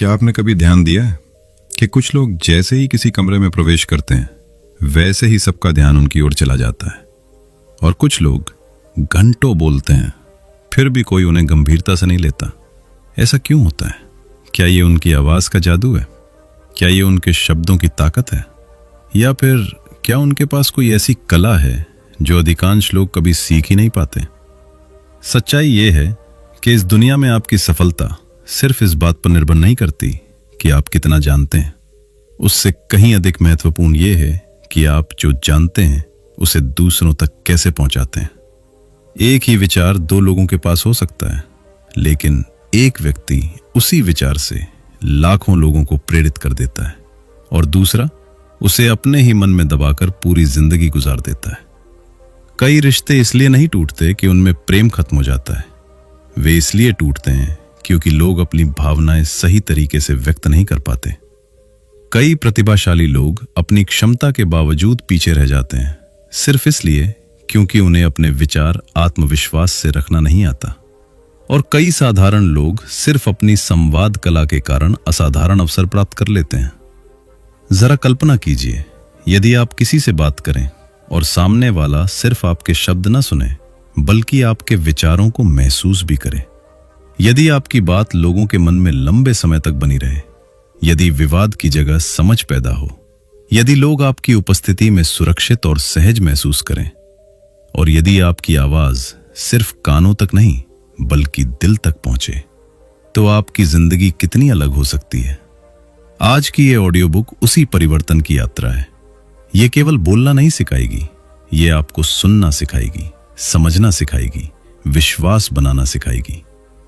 क्या आपने कभी ध्यान दिया है कि कुछ लोग जैसे ही किसी कमरे में प्रवेश करते हैं वैसे ही सबका ध्यान उनकी ओर चला जाता है, और कुछ लोग घंटों बोलते हैं फिर भी कोई उन्हें गंभीरता से नहीं लेता। ऐसा क्यों होता है? क्या ये उनकी आवाज का जादू है? क्या ये उनके शब्दों की ताकत है? या फिर क्या उनके पास कोई ऐसी कला है जो अधिकांश लोग कभी सीख ही नहीं पाते? सच्चाई ये है कि इस दुनिया में आपकी सफलता सिर्फ इस बात पर निर्भर नहीं करती कि आप कितना जानते हैं। उससे कहीं अधिक महत्वपूर्ण ये है कि आप जो जानते हैं उसे दूसरों तक कैसे पहुंचाते हैं। एक ही विचार दो लोगों के पास हो सकता है, लेकिन एक व्यक्ति उसी विचार से लाखों लोगों को प्रेरित कर देता है और दूसरा उसे अपने ही मन में दबाकर पूरी जिंदगी गुजार देता है। कई रिश्ते इसलिए नहीं टूटते कि उनमें प्रेम खत्म हो जाता है, वे इसलिए टूटते हैं क्योंकि लोग अपनी भावनाएं सही तरीके से व्यक्त नहीं कर पाते। कई प्रतिभाशाली लोग अपनी क्षमता के बावजूद पीछे रह जाते हैं सिर्फ इसलिए क्योंकि उन्हें अपने विचार आत्मविश्वास से रखना नहीं आता। और कई साधारण लोग सिर्फ अपनी संवाद कला के कारण असाधारण अवसर प्राप्त कर लेते हैं। जरा कल्पना कीजिए, यदि आप किसी से बात करें और सामने वाला सिर्फ आपके शब्द न सुने बल्कि आपके विचारों को महसूस भी करे, यदि आपकी बात लोगों के मन में लंबे समय तक बनी रहे, यदि विवाद की जगह समझ पैदा हो, यदि लोग आपकी उपस्थिति में सुरक्षित और सहज महसूस करें, और यदि आपकी आवाज सिर्फ कानों तक नहीं बल्कि दिल तक पहुंचे, तो आपकी जिंदगी कितनी अलग हो सकती है। आज की ये ऑडियो बुक उसी परिवर्तन की यात्रा है। ये केवल बोलना नहीं सिखाएगी, ये आपको सुनना सिखाएगी, समझना सिखाएगी, विश्वास बनाना सिखाएगी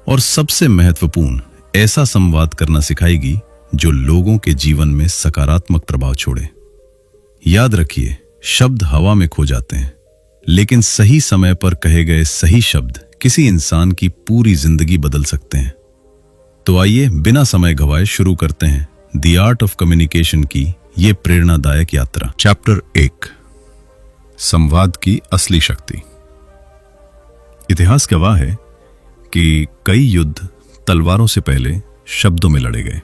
और सबसे महत्वपूर्ण ऐसा संवाद करना सिखाएगी जो लोगों के जीवन में सकारात्मक प्रभाव छोड़े। याद रखिए, शब्द हवा में खो जाते हैं, लेकिन सही समय पर कहे गए सही शब्द किसी इंसान की पूरी जिंदगी बदल सकते हैं। तो आइए बिना समय गवाए शुरू करते हैं द आर्ट ऑफ कम्युनिकेशन की ये प्रेरणादायक यात्रा। चैप्टर 1, संवाद की असली शक्ति। इतिहास गवाह है कि कई युद्ध तलवारों से पहले शब्दों में लड़े गए।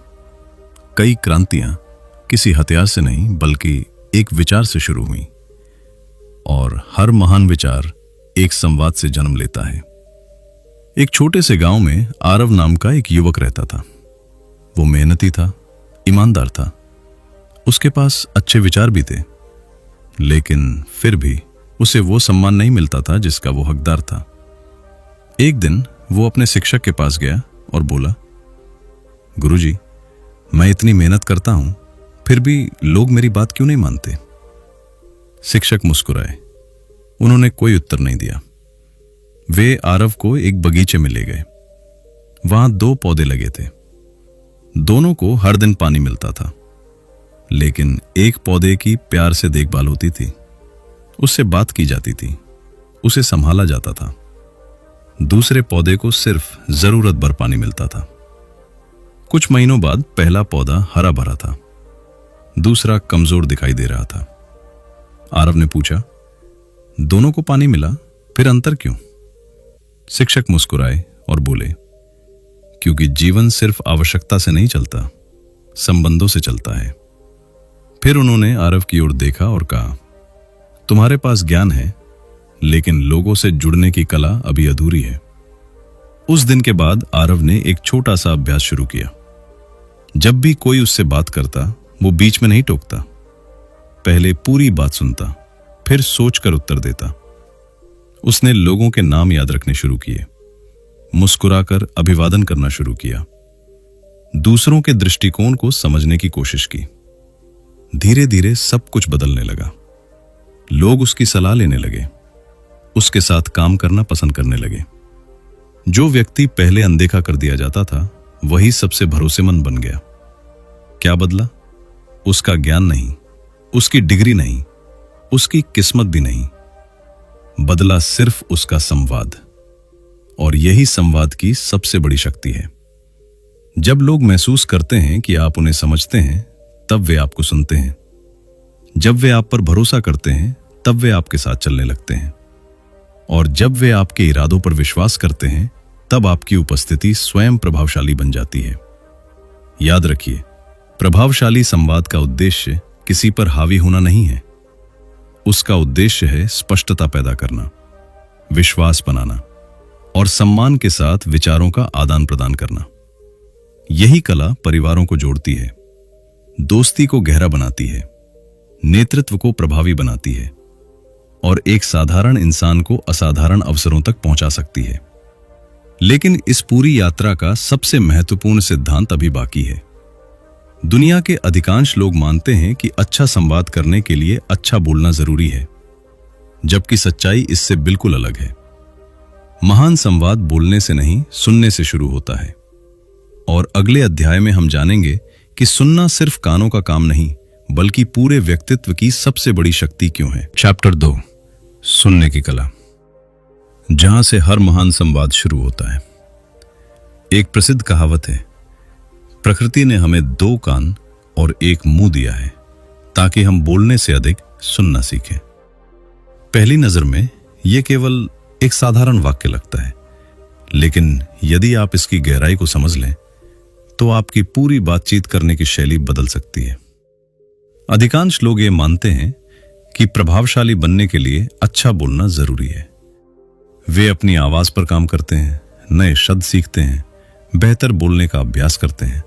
कई क्रांतियां किसी हथियार से नहीं बल्कि एक विचार से शुरू हुई, और हर महान विचार एक संवाद से जन्म लेता है। एक छोटे से गांव में आरव नाम का एक युवक रहता था। वो मेहनती था, ईमानदार था, उसके पास अच्छे विचार भी थे, लेकिन फिर भी उसे वो सम्मान नहीं मिलता था जिसका वो हकदार था। एक दिन वो अपने शिक्षक के पास गया और बोला, गुरुजी, मैं इतनी मेहनत करता हूं फिर भी लोग मेरी बात क्यों नहीं मानते? शिक्षक मुस्कुराए। उन्होंने कोई उत्तर नहीं दिया। वे आरव को एक बगीचे में ले गए। वहां 2 पौधे लगे थे। दोनों को हर दिन पानी मिलता था, लेकिन एक पौधे की प्यार से देखभाल होती थी, उससे बात की जाती थी, उसे संभाला जाता था। दूसरे पौधे को सिर्फ जरूरत भर पानी मिलता था। कुछ महीनों बाद पहला पौधा हरा भरा था, दूसरा कमजोर दिखाई दे रहा था। आरव ने पूछा, दोनों को पानी मिला, फिर अंतर क्यों? शिक्षक मुस्कुराए और बोले, क्योंकि जीवन सिर्फ आवश्यकता से नहीं चलता, संबंधों से चलता है। फिर उन्होंने आरव की ओर देखा और कहा, तुम्हारे पास ज्ञान है, लेकिन लोगों से जुड़ने की कला अभी अधूरी है। उस दिन के बाद आरव ने एक छोटा सा अभ्यास शुरू किया। जब भी कोई उससे बात करता, वो बीच में नहीं टोकता, पहले पूरी बात सुनता, फिर सोचकर उत्तर देता। उसने लोगों के नाम याद रखने शुरू किए, मुस्कुराकर अभिवादन करना शुरू किया, दूसरों के दृष्टिकोण को समझने की कोशिश की। धीरे धीरे सब कुछ बदलने लगा। लोग उसकी सलाह लेने लगे, उसके साथ काम करना पसंद करने लगे। जो व्यक्ति पहले अनदेखा कर दिया जाता था, वही सबसे भरोसेमंद बन गया। क्या बदला? उसका ज्ञान नहीं, उसकी डिग्री नहीं, उसकी किस्मत भी नहीं, बदला सिर्फ उसका संवाद। और यही संवाद की सबसे बड़ी शक्ति है। जब लोग महसूस करते हैं कि आप उन्हें समझते हैं, तब वे आपको सुनते हैं। जब वे आप पर भरोसा करते हैं, तब वे आपके साथ चलने लगते हैं। और जब वे आपके इरादों पर विश्वास करते हैं, तब आपकी उपस्थिति स्वयं प्रभावशाली बन जाती है। याद रखिए, प्रभावशाली संवाद का उद्देश्य किसी पर हावी होना नहीं है। उसका उद्देश्य है स्पष्टता पैदा करना, विश्वास बनाना और सम्मान के साथ विचारों का आदान प्रदान करना। यही कला परिवारों को जोड़ती है, दोस्ती को गहरा बनाती है, नेतृत्व को प्रभावी बनाती है और एक साधारण इंसान को असाधारण अवसरों तक पहुंचा सकती है। लेकिन इस पूरी यात्रा का सबसे महत्वपूर्ण सिद्धांत अभी बाकी है। दुनिया के अधिकांश लोग मानते हैं कि अच्छा संवाद करने के लिए अच्छा बोलना जरूरी है, जबकि सच्चाई इससे बिल्कुल अलग है। महान संवाद बोलने से नहीं, सुनने से शुरू होता है। और अगले अध्याय में हम जानेंगे कि सुनना सिर्फ कानों का काम नहीं, बल्कि पूरे व्यक्तित्व की सबसे बड़ी शक्ति क्यों है। चैप्टर 2, सुनने की कला, जहां से हर महान संवाद शुरू होता है। एक प्रसिद्ध कहावत है, प्रकृति ने हमें 2 कान और 1 मुंह दिया है ताकि हम बोलने से अधिक सुनना सीखें। पहली नजर में यह केवल एक साधारण वाक्य लगता है, लेकिन यदि आप इसकी गहराई को समझ लें तो आपकी पूरी बातचीत करने की शैली बदल सकती है। अधिकांश लोग ये मानते हैं कि प्रभावशाली बनने के लिए अच्छा बोलना जरूरी है। वे अपनी आवाज पर काम करते हैं, नए शब्द सीखते हैं, बेहतर बोलने का अभ्यास करते हैं,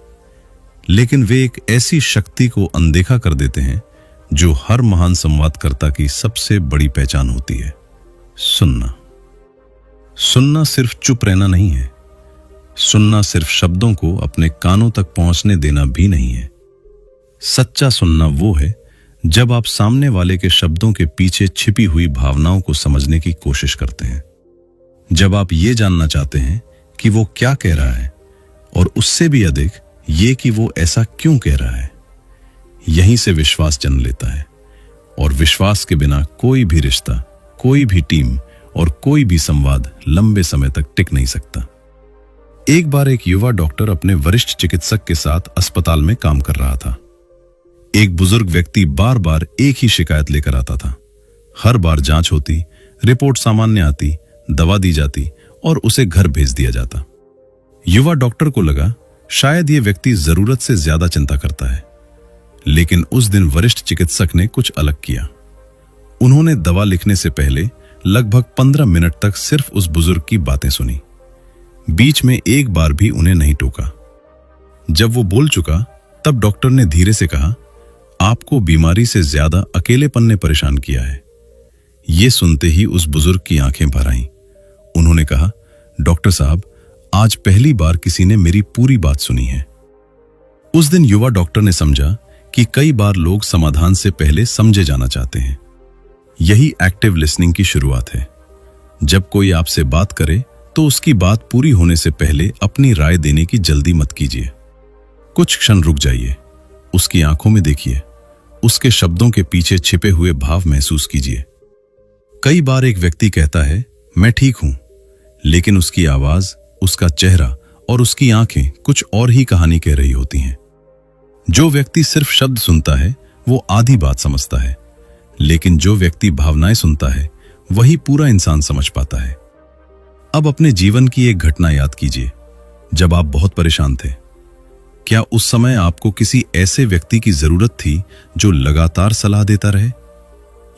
लेकिन वे एक ऐसी शक्ति को अनदेखा कर देते हैं जो हर महान संवादकर्ता की सबसे बड़ी पहचान होती है, सुनना। सुनना सिर्फ चुप रहना नहीं है, सुनना सिर्फ शब्दों को अपने कानों तक पहुंचने देना भी नहीं है। सच्चा सुनना वो है जब आप सामने वाले के शब्दों के पीछे छिपी हुई भावनाओं को समझने की कोशिश करते हैं, जब आप ये जानना चाहते हैं कि वो क्या कह रहा है और उससे भी अधिक ये कि वो ऐसा क्यों कह रहा है। यहीं से विश्वास जन्म लेता है और विश्वास के बिना कोई भी रिश्ता, कोई भी टीम और कोई भी संवाद लंबे समय तक टिक नहीं सकता। एक बार एक युवा डॉक्टर अपने वरिष्ठ चिकित्सक के साथ अस्पताल में काम कर रहा था। एक बुजुर्ग व्यक्ति बार बार एक ही शिकायत लेकर आता था। हर बार जांच होती, रिपोर्ट सामान्य आती, दवा दी जाती और उसे घर भेज दिया जाता। युवा डॉक्टर को लगा शायद ये व्यक्ति जरूरत से ज्यादा चिंता करता है, लेकिन उस दिन वरिष्ठ चिकित्सक ने कुछ अलग किया। उन्होंने दवा लिखने से पहले लगभग 15 मिनट तक सिर्फ उस बुजुर्ग की बातें सुनी। बीच में एक बार भी उन्हें नहीं टोका। जब वो बोल चुका, तब डॉक्टर ने धीरे से कहा, आपको बीमारी से ज्यादा अकेलेपन ने परेशान किया है। ये सुनते ही उस बुजुर्ग की आंखें भर आईं। उन्होंने कहा, डॉक्टर साहब, आज पहली बार किसी ने मेरी पूरी बात सुनी है। उस दिन युवा डॉक्टर ने समझा कि कई बार लोग समाधान से पहले समझे जाना चाहते हैं। यही एक्टिव लिसनिंग की शुरुआत है। जब कोई आपसे बात करे तो उसकी बात पूरी होने से पहले अपनी राय देने की जल्दी मत कीजिए। कुछ क्षण रुक जाइए, उसकी आंखों में देखिए, उसके शब्दों के पीछे छिपे हुए भाव महसूस कीजिए। कई बार एक व्यक्ति कहता है, मैं ठीक हूं, लेकिन उसकी आवाज, उसका चेहरा और उसकी आंखें कुछ और ही कहानी कह रही होती हैं। जो व्यक्ति सिर्फ शब्द सुनता है वो आधी बात समझता है, लेकिन जो व्यक्ति भावनाएं सुनता है वही पूरा इंसान समझ पाता है। अब अपने जीवन की एक घटना याद कीजिए जब आप बहुत परेशान थे। क्या उस समय आपको किसी ऐसे व्यक्ति की जरूरत थी जो लगातार सलाह देता रहे,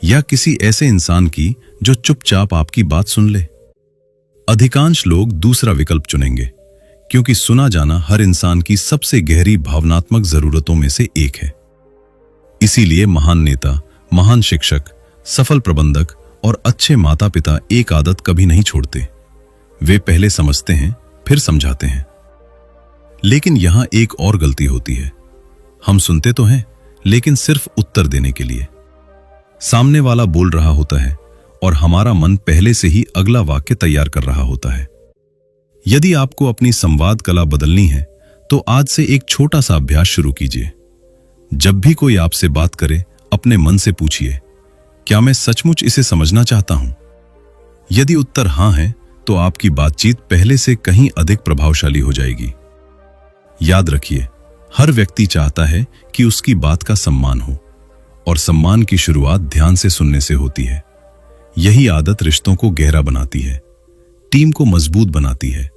या किसी ऐसे इंसान की जो चुपचाप आपकी बात सुन ले? अधिकांश लोग दूसरा विकल्प चुनेंगे, क्योंकि सुना जाना हर इंसान की सबसे गहरी भावनात्मक जरूरतों में से एक है। इसीलिए महान नेता, महान शिक्षक, सफल प्रबंधक और अच्छे माता पिता एक आदत कभी नहीं छोड़ते। वे पहले समझते हैं, फिर समझाते हैं। लेकिन यहां एक और गलती होती है। हम सुनते तो हैं, लेकिन सिर्फ उत्तर देने के लिए। सामने वाला बोल रहा होता है और हमारा मन पहले से ही अगला वाक्य तैयार कर रहा होता है। यदि आपको अपनी संवाद कला बदलनी है तो आज से एक छोटा सा अभ्यास शुरू कीजिए। जब भी कोई आपसे बात करे, अपने मन से पूछिए, क्या मैं सचमुच इसे समझना चाहता हूं? यदि उत्तर हां है तो आपकी बातचीत पहले से कहीं अधिक प्रभावशाली हो जाएगी। याद रखिए, हर व्यक्ति चाहता है कि उसकी बात का सम्मान हो, और सम्मान की शुरुआत ध्यान से सुनने से होती है। यही आदत रिश्तों को गहरा बनाती है, टीम को मजबूत बनाती है,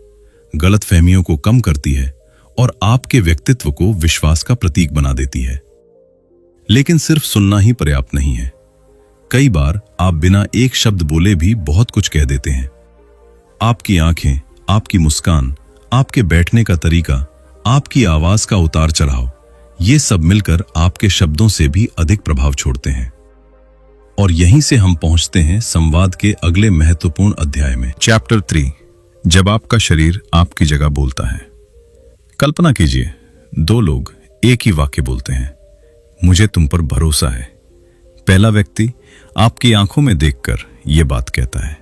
गलतफहमियों को कम करती है और आपके व्यक्तित्व को विश्वास का प्रतीक बना देती है। लेकिन सिर्फ सुनना ही पर्याप्त नहीं है। कई बार आप बिना एक शब्द बोले भी बहुत कुछ कह देते हैं। आपकी आंखें, आपकी मुस्कान, आपके बैठने का तरीका, आपकी आवाज का उतार चढ़ाव, ये सब मिलकर आपके शब्दों से भी अधिक प्रभाव छोड़ते हैं। और यहीं से हम पहुंचते हैं संवाद के अगले महत्वपूर्ण अध्याय में। चैप्टर 3, जब आपका शरीर आपकी जगह बोलता है। कल्पना कीजिए, दो लोग एक ही वाक्य बोलते हैं, मुझे तुम पर भरोसा है। पहला व्यक्ति आपकी आंखों में देखकर यह बात कहता है,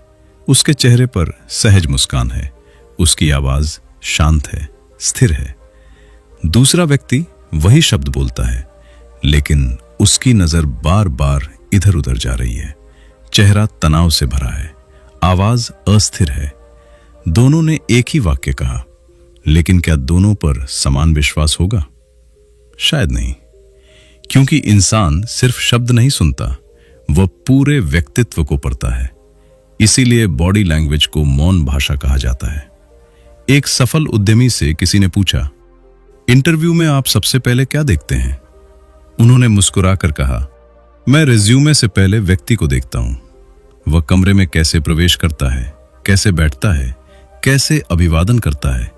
उसके चेहरे पर सहज मुस्कान है, उसकी आवाज शांत है, स्थिर है। दूसरा व्यक्ति वही शब्द बोलता है, लेकिन उसकी नजर बार बार इधर उधर जा रही है, चेहरा तनाव से भरा है, आवाज अस्थिर है। दोनों ने एक ही वाक्य कहा, लेकिन क्या दोनों पर समान विश्वास होगा? शायद नहीं, क्योंकि इंसान सिर्फ शब्द नहीं सुनता, वह पूरे व्यक्तित्व को पढ़ता है। इसीलिए बॉडी लैंग्वेज को मौन भाषा कहा जाता है। एक सफल उद्यमी से किसी ने पूछा, इंटरव्यू में आप सबसे पहले क्या देखते हैं? उन्होंने मुस्कुराकर कहा, मैं रिज्यूमे से पहले व्यक्ति को देखता हूं। वह कमरे में कैसे प्रवेश करता है, कैसे बैठता है, कैसे अभिवादन करता है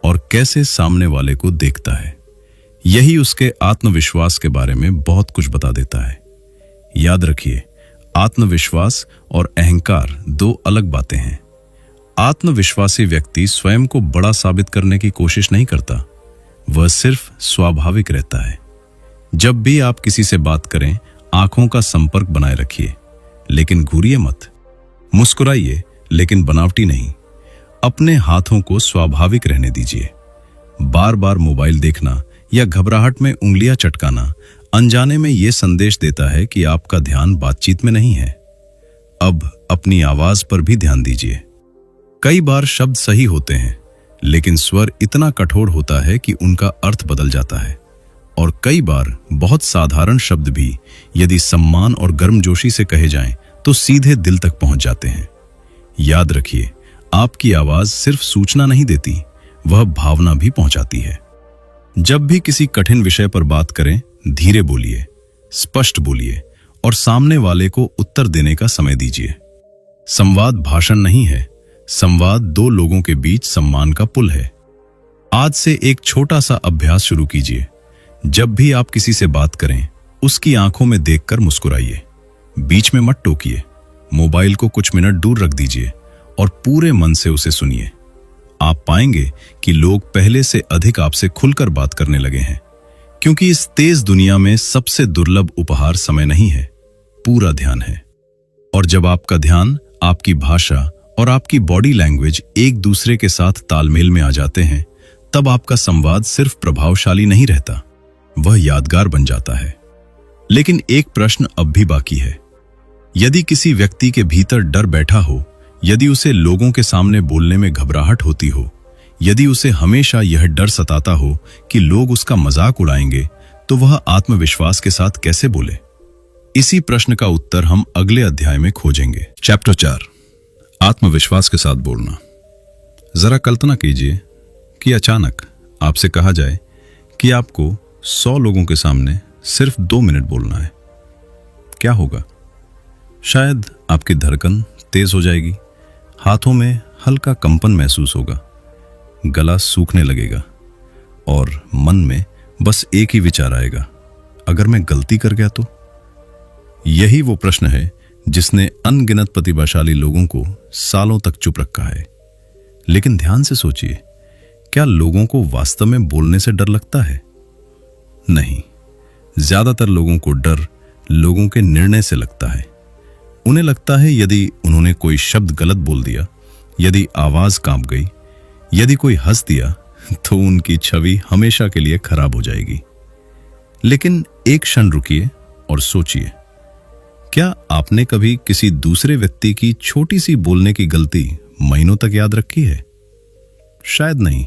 और कैसे सामने वाले को देखता है। यही उसके आत्मविश्वास के बारे में बहुत कुछ बता देता है। याद रखिए, आत्मविश्वास और अहंकार दो अलग बातें हैं। आत्मविश्वासी व्यक्ति स्वयं को बड़ा साबित करने की कोशिश नहीं करता, वह सिर्फ स्वाभाविक रहता है। जब भी आप किसी से बात करें, आंखों का संपर्क बनाए रखिए, लेकिन घूरिए मत। मुस्कुराइए, लेकिन बनावटी नहीं। अपने हाथों को स्वाभाविक रहने दीजिए। बार बार मोबाइल देखना या घबराहट में उंगलियां चटकाना अनजाने में यह संदेश देता है कि आपका ध्यान बातचीत में नहीं है। अब अपनी आवाज पर भी ध्यान दीजिए। कई बार शब्द सही होते हैं, लेकिन स्वर इतना कठोर होता है कि उनका अर्थ बदल जाता है। और कई बार बहुत साधारण शब्द भी यदि सम्मान और गर्मजोशी से कहे जाएं, तो सीधे दिल तक पहुंच जाते हैं। याद रखिए, आपकी आवाज सिर्फ सूचना नहीं देती, वह भावना भी पहुंचाती है। जब भी किसी कठिन विषय पर बात करें, धीरे बोलिए, स्पष्ट बोलिए और सामने वाले को उत्तर देने का समय दीजिए। संवाद भाषण नहीं है, संवाद दो लोगों के बीच सम्मान का पुल है। आज से एक छोटा सा अभ्यास शुरू कीजिए। जब भी आप किसी से बात करें, उसकी आंखों में देखकर मुस्कुराइए। बीच में मत टोकिए। मोबाइल को कुछ मिनट दूर रख दीजिए और पूरे मन से उसे सुनिए। आप पाएंगे कि लोग पहले से अधिक आपसे खुलकर बात करने लगे हैं, क्योंकि इस तेज दुनिया में सबसे दुर्लभ उपहार समय नहीं है, पूरा ध्यान है। और जब आपका ध्यान, आपकी भाषा और आपकी बॉडी लैंग्वेज एक दूसरे के साथ तालमेल में आ जाते हैं, तब आपका संवाद सिर्फ प्रभावशाली नहीं रहता, वह यादगार बन जाता है। लेकिन एक प्रश्न अब भी बाकी है। यदि किसी व्यक्ति के भीतर डर बैठा हो, यदि उसे लोगों के सामने बोलने में घबराहट होती हो, यदि उसे हमेशा यह डर सताता हो कि लोग उसका मजाक उड़ाएंगे, तो वह आत्मविश्वास के साथ कैसे बोले? इसी प्रश्न का उत्तर हम अगले अध्याय में खोजेंगे। चैप्टर 4, आत्मविश्वास के साथ बोलना। जरा कल्पना कीजिए कि अचानक आपसे कहा जाए कि आपको 100 लोगों के सामने सिर्फ 2 मिनट बोलना है। क्या होगा? शायद आपकी धड़कन तेज हो जाएगी, हाथों में हल्का कंपन महसूस होगा, गला सूखने लगेगा और मन में बस एक ही विचार आएगा, अगर मैं गलती कर गया तो? यही वो प्रश्न है जिसने अनगिनत प्रतिभाशाली लोगों को सालों तक चुप रखा है। लेकिन ध्यान से सोचिए, क्या लोगों को वास्तव में बोलने से डर लगता है? नहीं, ज्यादातर लोगों को डर लोगों के निर्णय से लगता है। उन्हें लगता है यदि उन्होंने कोई शब्द गलत बोल दिया, यदि आवाज कांप गई, यदि कोई हंस दिया, तो उनकी छवि हमेशा के लिए खराब हो जाएगी। लेकिन एक क्षण रुकिए और सोचिए, क्या आपने कभी किसी दूसरे व्यक्ति की छोटी सी बोलने की गलती महीनों तक याद रखी है? शायद नहीं।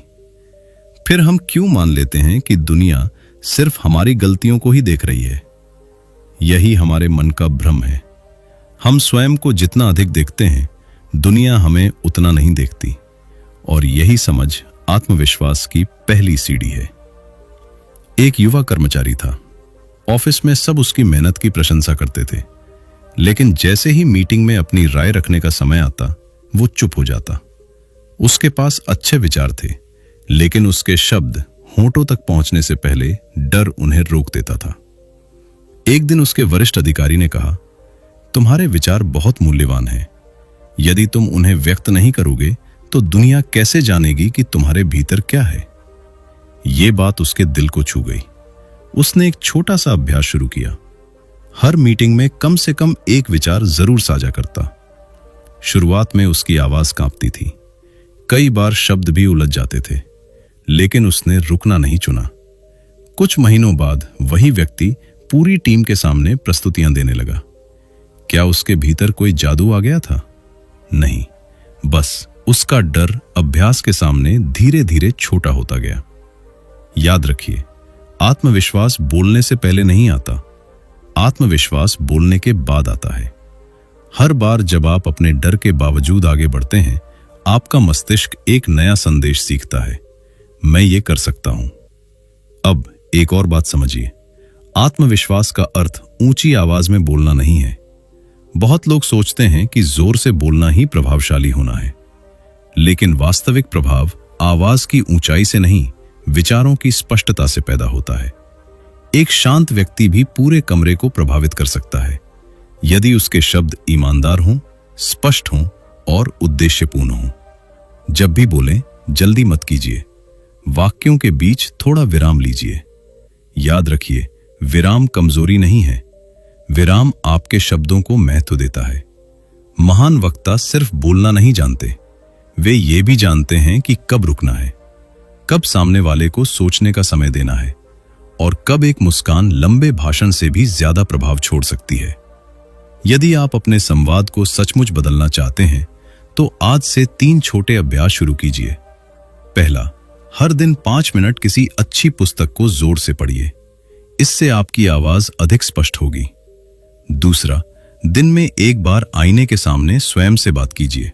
फिर हम क्यों मान लेते हैं कि दुनिया सिर्फ हमारी गलतियों को ही देख रही है? यही हमारे मन का भ्रम है। हम स्वयं को जितना अधिक देखते हैं, दुनिया हमें उतना नहीं देखती। और यही समझ आत्मविश्वास की पहली सीढ़ी है। एक युवा कर्मचारी था। ऑफिस में सब उसकी मेहनत की प्रशंसा करते थे, लेकिन जैसे ही मीटिंग में अपनी राय रखने का समय आता, वो चुप हो जाता। उसके पास अच्छे विचार थे, लेकिन उसके शब्द होंठों तक पहुंचने से पहले डर उन्हें रोक देता था। एक दिन उसके वरिष्ठ अधिकारी ने कहा, तुम्हारे विचार बहुत मूल्यवान हैं। यदि तुम उन्हें व्यक्त नहीं करोगे तो दुनिया कैसे जानेगी कि तुम्हारे भीतर क्या है? ये बात उसके दिल को छू गई। उसने एक छोटा सा अभ्यास शुरू किया। हर मीटिंग में कम से कम एक विचार जरूर साझा करता। शुरुआत में उसकी आवाज कांपती थी, कई बार शब्द भी उलझ जाते थे, लेकिन उसने रुकना नहीं चुना। कुछ महीनों बाद वही व्यक्ति पूरी टीम के सामने प्रस्तुतियां देने लगा। क्या उसके भीतर कोई जादू आ गया था? नहीं, बस उसका डर अभ्यास के सामने धीरे धीरे छोटा होता गया। याद रखिए, आत्मविश्वास बोलने से पहले नहीं आता, आत्मविश्वास बोलने के बाद आता है। हर बार जब आप अपने डर के बावजूद आगे बढ़ते हैं, आपका मस्तिष्क एक नया संदेश सीखता है, मैं ये कर सकता हूं। अब एक और बात समझिए, आत्मविश्वास का अर्थ ऊंची आवाज में बोलना नहीं है। बहुत लोग सोचते हैं कि जोर से बोलना ही प्रभावशाली होना है, लेकिन वास्तविक प्रभाव आवाज की ऊंचाई से नहीं, विचारों की स्पष्टता से पैदा होता है। एक शांत व्यक्ति भी पूरे कमरे को प्रभावित कर सकता है, यदि उसके शब्द ईमानदार हों, स्पष्ट हों और उद्देश्यपूर्ण हों। जब भी बोलें, जल्दी मत कीजिए। वाक्यों के बीच थोड़ा विराम लीजिए। याद रखिए, विराम कमजोरी नहीं है, विराम आपके शब्दों को महत्व देता है। महान वक्ता सिर्फ बोलना नहीं जानते, वे ये भी जानते हैं कि कब रुकना है, कब सामने वाले को सोचने का समय देना है और कब एक मुस्कान लंबे भाषण से भी ज्यादा प्रभाव छोड़ सकती है। यदि आप अपने संवाद को सचमुच बदलना चाहते हैं तो आज से 3 छोटे अभ्यास शुरू कीजिए। पहला, हर दिन 5 मिनट किसी अच्छी पुस्तक को जोर से पढ़िए, इससे आपकी आवाज अधिक स्पष्ट होगी। दूसरा, दिन में एक बार आईने के सामने स्वयं से बात कीजिए,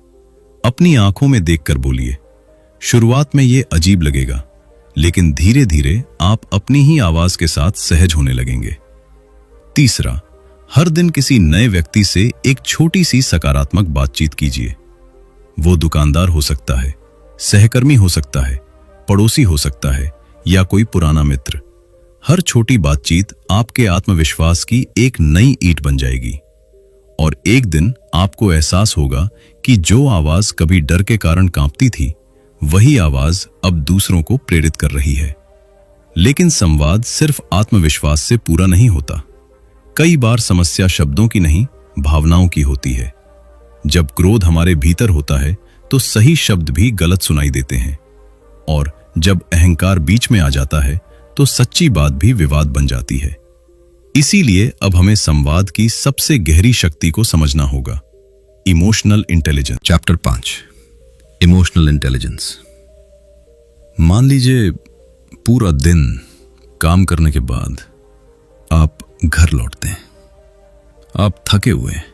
अपनी आंखों में देखकर बोलिए। शुरुआत में यह अजीब लगेगा, लेकिन धीरे धीरे आप अपनी ही आवाज के साथ सहज होने लगेंगे। तीसरा, हर दिन किसी नए व्यक्ति से एक छोटी सी सकारात्मक बातचीत कीजिए। वो दुकानदार हो सकता है, सहकर्मी हो सकता है, पड़ोसी हो सकता है या कोई पुराना मित्र। हर छोटी बातचीत आपके आत्मविश्वास की एक नई ईंट बन जाएगी और एक दिन आपको एहसास होगा कि जो आवाज कभी डर के कारण कांपती थी, वही आवाज अब दूसरों को प्रेरित कर रही है। लेकिन संवाद सिर्फ आत्मविश्वास से पूरा नहीं होता। कई बार समस्या शब्दों की नहीं, भावनाओं की होती है। जब क्रोध हमारे भीतर होता है तो सही शब्द भी गलत सुनाई देते हैं, और जब अहंकार बीच में आ जाता है तो सच्ची बात भी विवाद बन जाती है। इसीलिए अब हमें संवाद की सबसे गहरी शक्ति को समझना होगा, emotional intelligence. Chapter 5, emotional intelligence. मान लीजिए पूरा दिन काम करने के बाद आप घर लौटते हैं। आप थके हुए हैं,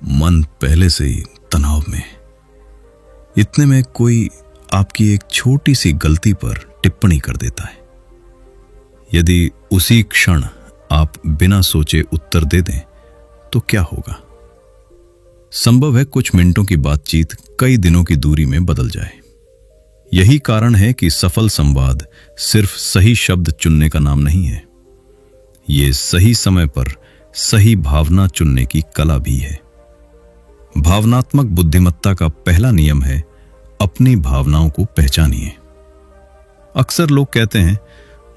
मन पहले से ही तनाव में। इतने में कोई आपकी एक छोटी सी गलती पर टिप्पणी कर देता है। यदि उसी क्षण आप बिना सोचे उत्तर दे दें तो क्या होगा? संभव है कुछ मिनटों की बातचीत कई दिनों की दूरी में बदल जाए। यही कारण है कि सफल संवाद सिर्फ सही शब्द चुनने का नाम नहीं है, ये सही समय पर सही भावना चुनने की कला भी है। भावनात्मक बुद्धिमत्ता का पहला नियम है, अपनी भावनाओं को पहचानिए। अक्सर लोग कहते हैं,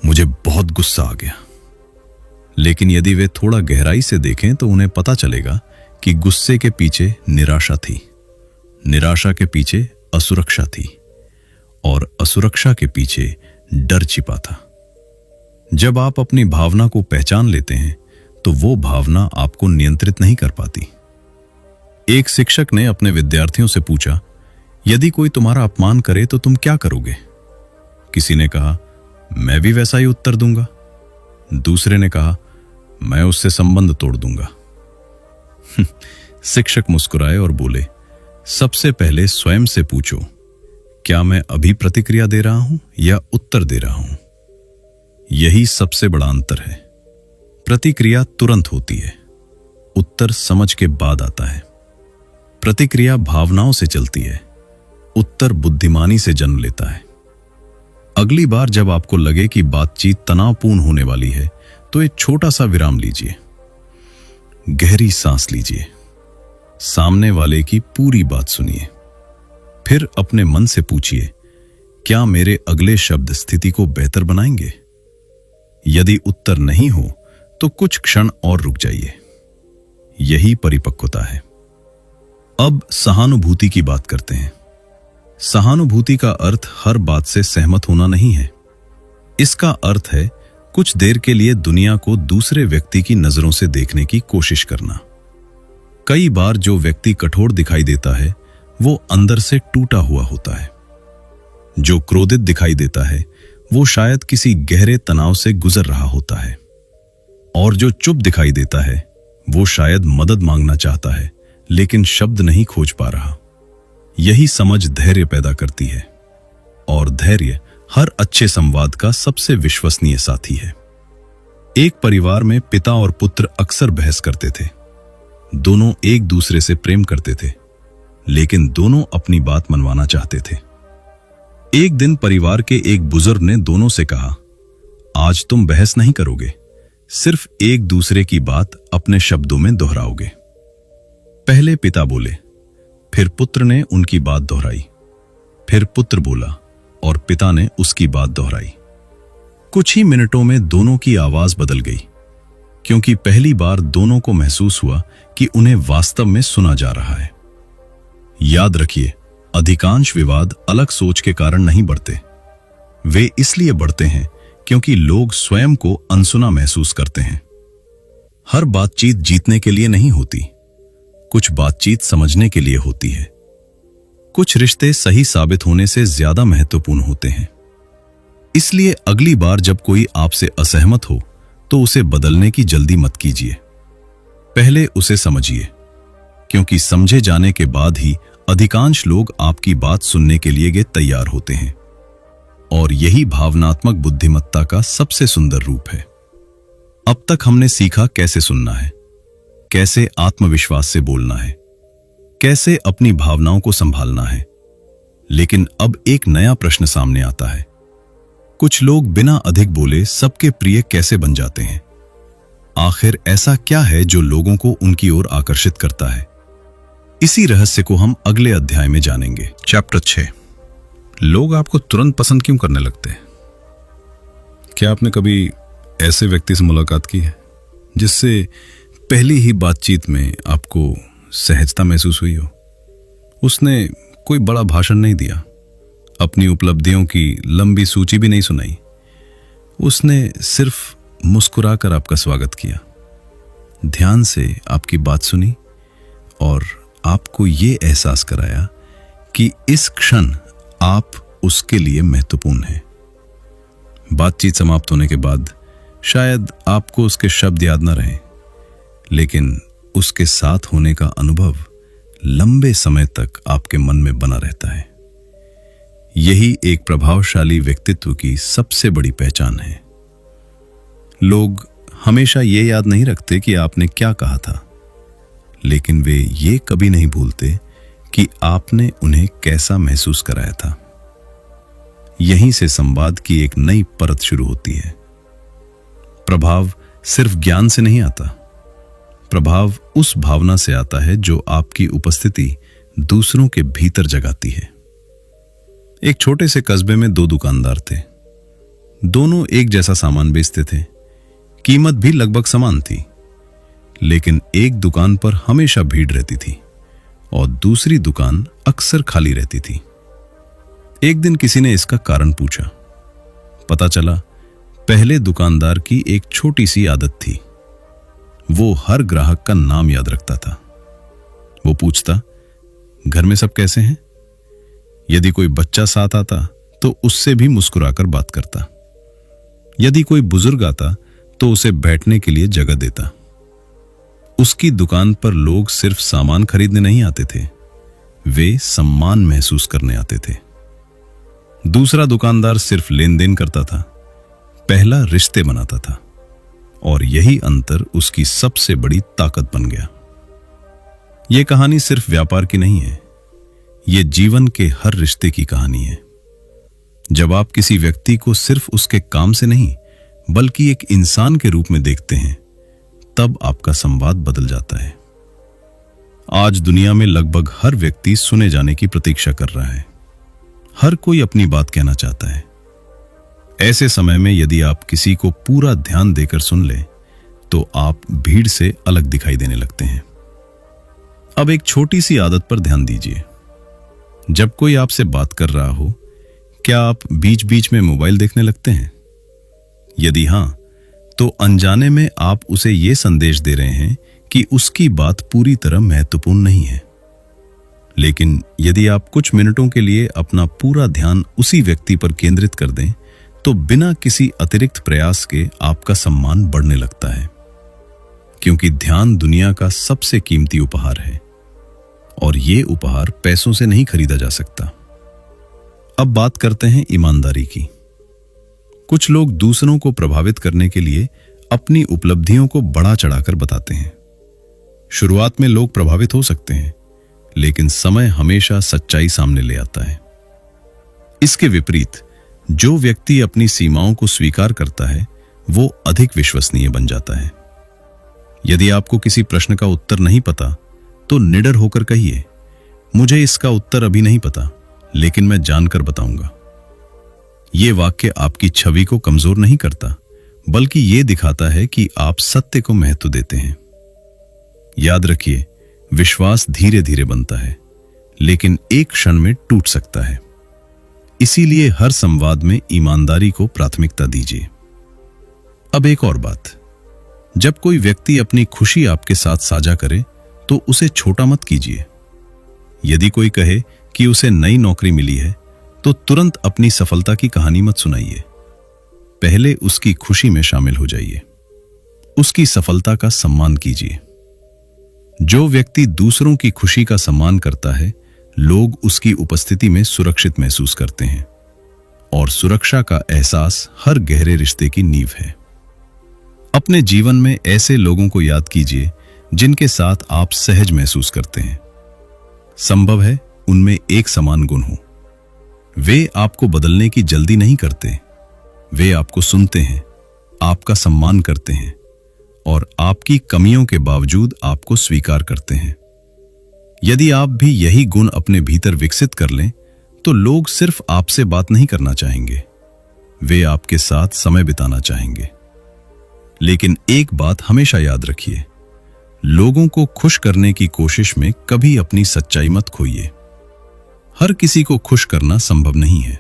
मुझे बहुत गुस्सा आ गया, लेकिन यदि वे थोड़ा गहराई से देखें तो उन्हें पता चलेगा कि गुस्से के पीछे निराशा थी, निराशा के पीछे असुरक्षा थी और असुरक्षा के पीछे डर छिपा था। जब आप अपनी भावना को पहचान लेते हैं तो वो भावना आपको नियंत्रित नहीं कर पाती। एक शिक्षक ने अपने विद्यार्थियों से पूछा, यदि कोई तुम्हारा अपमान करे तो तुम क्या करोगे? किसी ने कहा, मैं भी वैसा ही उत्तर दूंगा। दूसरे ने कहा, मैं उससे संबंध तोड़ दूंगा। शिक्षक मुस्कुराए और बोले, सबसे पहले स्वयं से पूछो, क्या मैं अभी प्रतिक्रिया दे रहा हूं या उत्तर दे रहा हूं? यही सबसे बड़ा अंतर है। प्रतिक्रिया तुरंत होती है, उत्तर समझ के बाद आता है। प्रतिक्रिया भावनाओं से चलती है, उत्तर बुद्धिमानी से जन्म लेता है। अगली बार जब आपको लगे कि बातचीत तनावपूर्ण होने वाली है, तो एक छोटा सा विराम लीजिए, गहरी सांस लीजिए, सामने वाले की पूरी बात सुनिए, फिर अपने मन से पूछिए, क्या मेरे अगले शब्द स्थिति को बेहतर बनाएंगे? यदि उत्तर नहीं हो तो कुछ क्षण और रुक जाइए। यही परिपक्वता है। अब सहानुभूति की बात करते हैं। सहानुभूति का अर्थ हर बात से सहमत होना नहीं है। इसका अर्थ है कुछ देर के लिए दुनिया को दूसरे व्यक्ति की नजरों से देखने की कोशिश करना। कई बार जो व्यक्ति कठोर दिखाई देता है वो अंदर से टूटा हुआ होता है। जो क्रोधित दिखाई देता है वो शायद किसी गहरे तनाव से गुजर रहा होता है, और जो चुप दिखाई देता है वो शायद मदद मांगना चाहता है लेकिन शब्द नहीं खोज पा रहा। यही समझ धैर्य पैदा करती है, और धैर्य हर अच्छे संवाद का सबसे विश्वसनीय साथी है। एक परिवार में पिता और पुत्र अक्सर बहस करते थे। दोनों एक दूसरे से प्रेम करते थे, लेकिन दोनों अपनी बात मनवाना चाहते थे। एक दिन परिवार के एक बुजुर्ग ने दोनों से कहा, आज तुम बहस नहीं करोगे, सिर्फ एक दूसरे की बात अपने शब्दों में दोहराओगे। पहले पिता बोले, फिर पुत्र ने उनकी बात दोहराई, फिर पुत्र बोला और पिता ने उसकी बात दोहराई। कुछ ही मिनटों में दोनों की आवाज बदल गई, क्योंकि पहली बार दोनों को महसूस हुआ कि उन्हें वास्तव में सुना जा रहा है। याद रखिए, अधिकांश विवाद अलग सोच के कारण नहीं बढ़ते। वे इसलिए बढ़ते हैं क्योंकि लोग स्वयं को अनसुना महसूस करते हैं। हर बातचीत जीतने के लिए नहीं होती, कुछ बातचीत समझने के लिए होती है। कुछ रिश्ते सही साबित होने से ज्यादा महत्वपूर्ण होते हैं। इसलिए अगली बार जब कोई आपसे असहमत हो तो उसे बदलने की जल्दी मत कीजिए। पहले उसे समझिए, क्योंकि समझे जाने के बाद ही अधिकांश लोग आपकी बात सुनने के लिए तैयार होते हैं। और यही भावनात्मक बुद्धिमत्ता का सबसे सुंदर रूप है। अब तक हमने सीखा कैसे सुनना है, कैसे आत्मविश्वास से बोलना है, कैसे अपनी भावनाओं को संभालना है। लेकिन अब एक नया प्रश्न सामने आता है, कुछ लोग बिना अधिक बोले सबके प्रिय कैसे बन जाते हैं? आखिर ऐसा क्या है जो लोगों को उनकी ओर आकर्षित करता है? इसी रहस्य को हम अगले अध्याय में जानेंगे। चैप्टर 6, लोग आपको तुरंत पसंद क्यों करने लगते हैं? क्या आपने कभी ऐसे व्यक्ति से मुलाकात की है जिससे पहली ही बातचीत में आपको सहजता महसूस हुई हो? उसने कोई बड़ा भाषण नहीं दिया, अपनी उपलब्धियों की लंबी सूची भी नहीं सुनाई। उसने सिर्फ मुस्कुराकर आपका स्वागत किया, ध्यान से आपकी बात सुनी और आपको ये एहसास कराया कि इस क्षण आप उसके लिए महत्वपूर्ण हैं। बातचीत समाप्त होने के बाद शायद आपको उसके शब्द याद न रहें, लेकिन उसके साथ होने का अनुभव लंबे समय तक आपके मन में बना रहता है। यही एक प्रभावशाली व्यक्तित्व की सबसे बड़ी पहचान है। लोग हमेशा ये याद नहीं रखते कि आपने क्या कहा था, लेकिन वे ये कभी नहीं भूलते कि आपने उन्हें कैसा महसूस कराया था। यहीं से संवाद की एक नई परत शुरू होती है। प्रभाव सिर्फ ज्ञान से नहीं आता, प्रभाव उस भावना से आता है जो आपकी उपस्थिति दूसरों के भीतर जगाती है। एक छोटे से कस्बे में 2 दुकानदार थे। दोनों एक जैसा सामान बेचते थे, कीमत भी लगभग समान थी, लेकिन एक दुकान पर हमेशा भीड़ रहती थी और दूसरी दुकान अक्सर खाली रहती थी। एक दिन किसी ने इसका कारण पूछा। पता चला पहले दुकानदार की एक छोटी सी आदत थी, वो हर ग्राहक का नाम याद रखता था। वो पूछता, घर में सब कैसे हैं? यदि कोई बच्चा साथ आता तो उससे भी मुस्कुराकर बात करता। यदि कोई बुजुर्ग आता तो उसे बैठने के लिए जगह देता। उसकी दुकान पर लोग सिर्फ सामान खरीदने नहीं आते थे, वे सम्मान महसूस करने आते थे। दूसरा दुकानदार सिर्फ लेन देन करता था, पहला रिश्ते बनाता था, और यही अंतर उसकी सबसे बड़ी ताकत बन गया। यह कहानी सिर्फ व्यापार की नहीं है, यह जीवन के हर रिश्ते की कहानी है। जब आप किसी व्यक्ति को सिर्फ उसके काम से नहीं बल्कि एक इंसान के रूप में देखते हैं, तब आपका संवाद बदल जाता है। आज दुनिया में लगभग हर व्यक्ति सुने जाने की प्रतीक्षा कर रहा है। हर कोई अपनी बात कहना चाहता है। ऐसे समय में यदि आप किसी को पूरा ध्यान देकर सुन लें, तो आप भीड़ से अलग दिखाई देने लगते हैं। अब एक छोटी सी आदत पर ध्यान दीजिए। जब कोई आपसे बात कर रहा हो, क्या आप बीच बीच में मोबाइल देखने लगते हैं? यदि हां, तो अनजाने में आप उसे यह संदेश दे रहे हैं कि उसकी बात पूरी तरह महत्वपूर्ण नहीं है। लेकिन यदि आप कुछ मिनटों के लिए अपना पूरा ध्यान उसी व्यक्ति पर केंद्रित कर दें, तो बिना किसी अतिरिक्त प्रयास के आपका सम्मान बढ़ने लगता है। क्योंकि ध्यान दुनिया का सबसे कीमती उपहार है, और यह उपहार पैसों से नहीं खरीदा जा सकता। अब बात करते हैं ईमानदारी की। कुछ लोग दूसरों को प्रभावित करने के लिए अपनी उपलब्धियों को बढ़ा चढ़ाकर बताते हैं। शुरुआत में लोग प्रभावित हो सकते हैं, लेकिन समय हमेशा सच्चाई सामने ले आता है। इसके विपरीत, जो व्यक्ति अपनी सीमाओं को स्वीकार करता है, वो अधिक विश्वसनीय बन जाता है। यदि आपको किसी प्रश्न का उत्तर नहीं पता, तो निडर होकर कहिए, मुझे इसका उत्तर अभी नहीं पता, लेकिन मैं जानकर बताऊंगा। यह वाक्य आपकी छवि को कमजोर नहीं करता, बल्कि यह दिखाता है कि आप सत्य को महत्व देते हैं। याद रखिए, विश्वास धीरे धीरे बनता है, लेकिन एक क्षण में टूट सकता है। इसीलिए हर संवाद में ईमानदारी को प्राथमिकता दीजिए। अब एक और बात, जब कोई व्यक्ति अपनी खुशी आपके साथ साझा करे, तो उसे छोटा मत कीजिए। यदि कोई कहे कि उसे नई नौकरी मिली है, तो तुरंत अपनी सफलता की कहानी मत सुनाइए। पहले उसकी खुशी में शामिल हो जाइए, उसकी सफलता का सम्मान कीजिए। जो व्यक्ति दूसरों की खुशी का सम्मान करता है, लोग उसकी उपस्थिति में सुरक्षित महसूस करते हैं, और सुरक्षा का एहसास हर गहरे रिश्ते की नींव है। अपने जीवन में ऐसे लोगों को याद कीजिए जिनके साथ आप सहज महसूस करते हैं। संभव है उनमें एक समान गुण हो। वे आपको बदलने की जल्दी नहीं करते, वे आपको सुनते हैं, आपका सम्मान करते हैं, और आपकी कमियों के बावजूद आपको स्वीकार करते हैं। यदि आप भी यही गुण अपने भीतर विकसित कर लें, तो लोग सिर्फ आपसे बात नहीं करना चाहेंगे, वे आपके साथ समय बिताना चाहेंगे। लेकिन एक बात हमेशा याद रखिए, लोगों को खुश करने की कोशिश में कभी अपनी सच्चाई मत खोइए। हर किसी को खुश करना संभव नहीं है।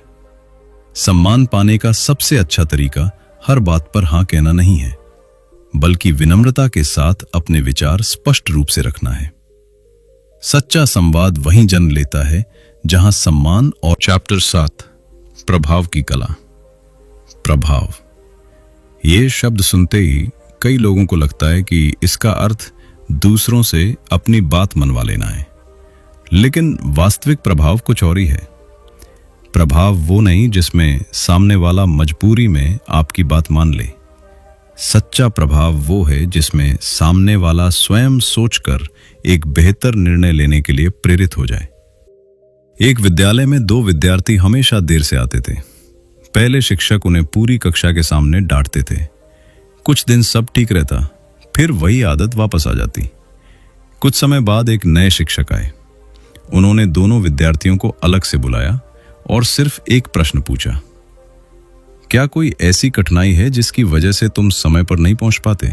सम्मान पाने का सबसे अच्छा तरीका हर बात पर हां कहना नहीं है, बल्कि विनम्रता के साथ अपने विचार स्पष्ट रूप से रखना है। सच्चा संवाद वहीं जन्म लेता है जहां सम्मान और चैप्टर 7 प्रभाव की कला। प्रभाव, ये शब्द सुनते ही कई लोगों को लगता है कि इसका अर्थ दूसरों से अपनी बात मनवा लेना है, लेकिन वास्तविक प्रभाव कुछ और ही है। प्रभाव वो नहीं जिसमें सामने वाला मजबूरी में आपकी बात मान ले। सच्चा प्रभाव वो है जिसमें सामने वाला स्वयं सोचकर एक बेहतर निर्णय लेने के लिए प्रेरित हो जाए। एक विद्यालय में 2 विद्यार्थी हमेशा देर से आते थे। पहले शिक्षक उन्हें पूरी कक्षा के सामने डांटते थे। कुछ दिन सब ठीक रहता, फिर वही आदत वापस आ जाती। कुछ समय बाद एक नए शिक्षक आए। उन्होंने दोनों विद्यार्थियों को अलग से बुलाया और सिर्फ एक प्रश्न पूछा, क्या कोई ऐसी कठिनाई है जिसकी वजह से तुम समय पर नहीं पहुंच पाते?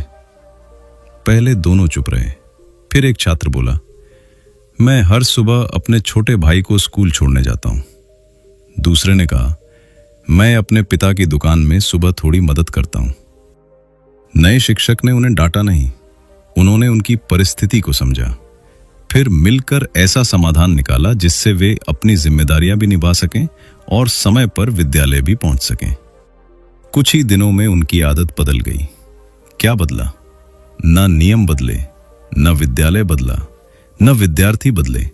पहले दोनों चुप रहे। फिर एक छात्र बोला, मैं हर सुबह अपने छोटे भाई को स्कूल छोड़ने जाता हूं। दूसरे ने कहा, मैं अपने पिता की दुकान में सुबह थोड़ी मदद करता हूं। नए शिक्षक ने उन्हें डांटा नहीं, उन्होंने उनकी परिस्थिति को समझा, फिर मिलकर ऐसा समाधान निकाला जिससे वे अपनी जिम्मेदारियां भी निभा सकें और समय पर विद्यालय भी पहुंच सकें। कुछ ही दिनों में उनकी आदत बदल गई। क्या बदला? न नियम बदले, न विद्यालय बदला, न विद्यार्थी बदले।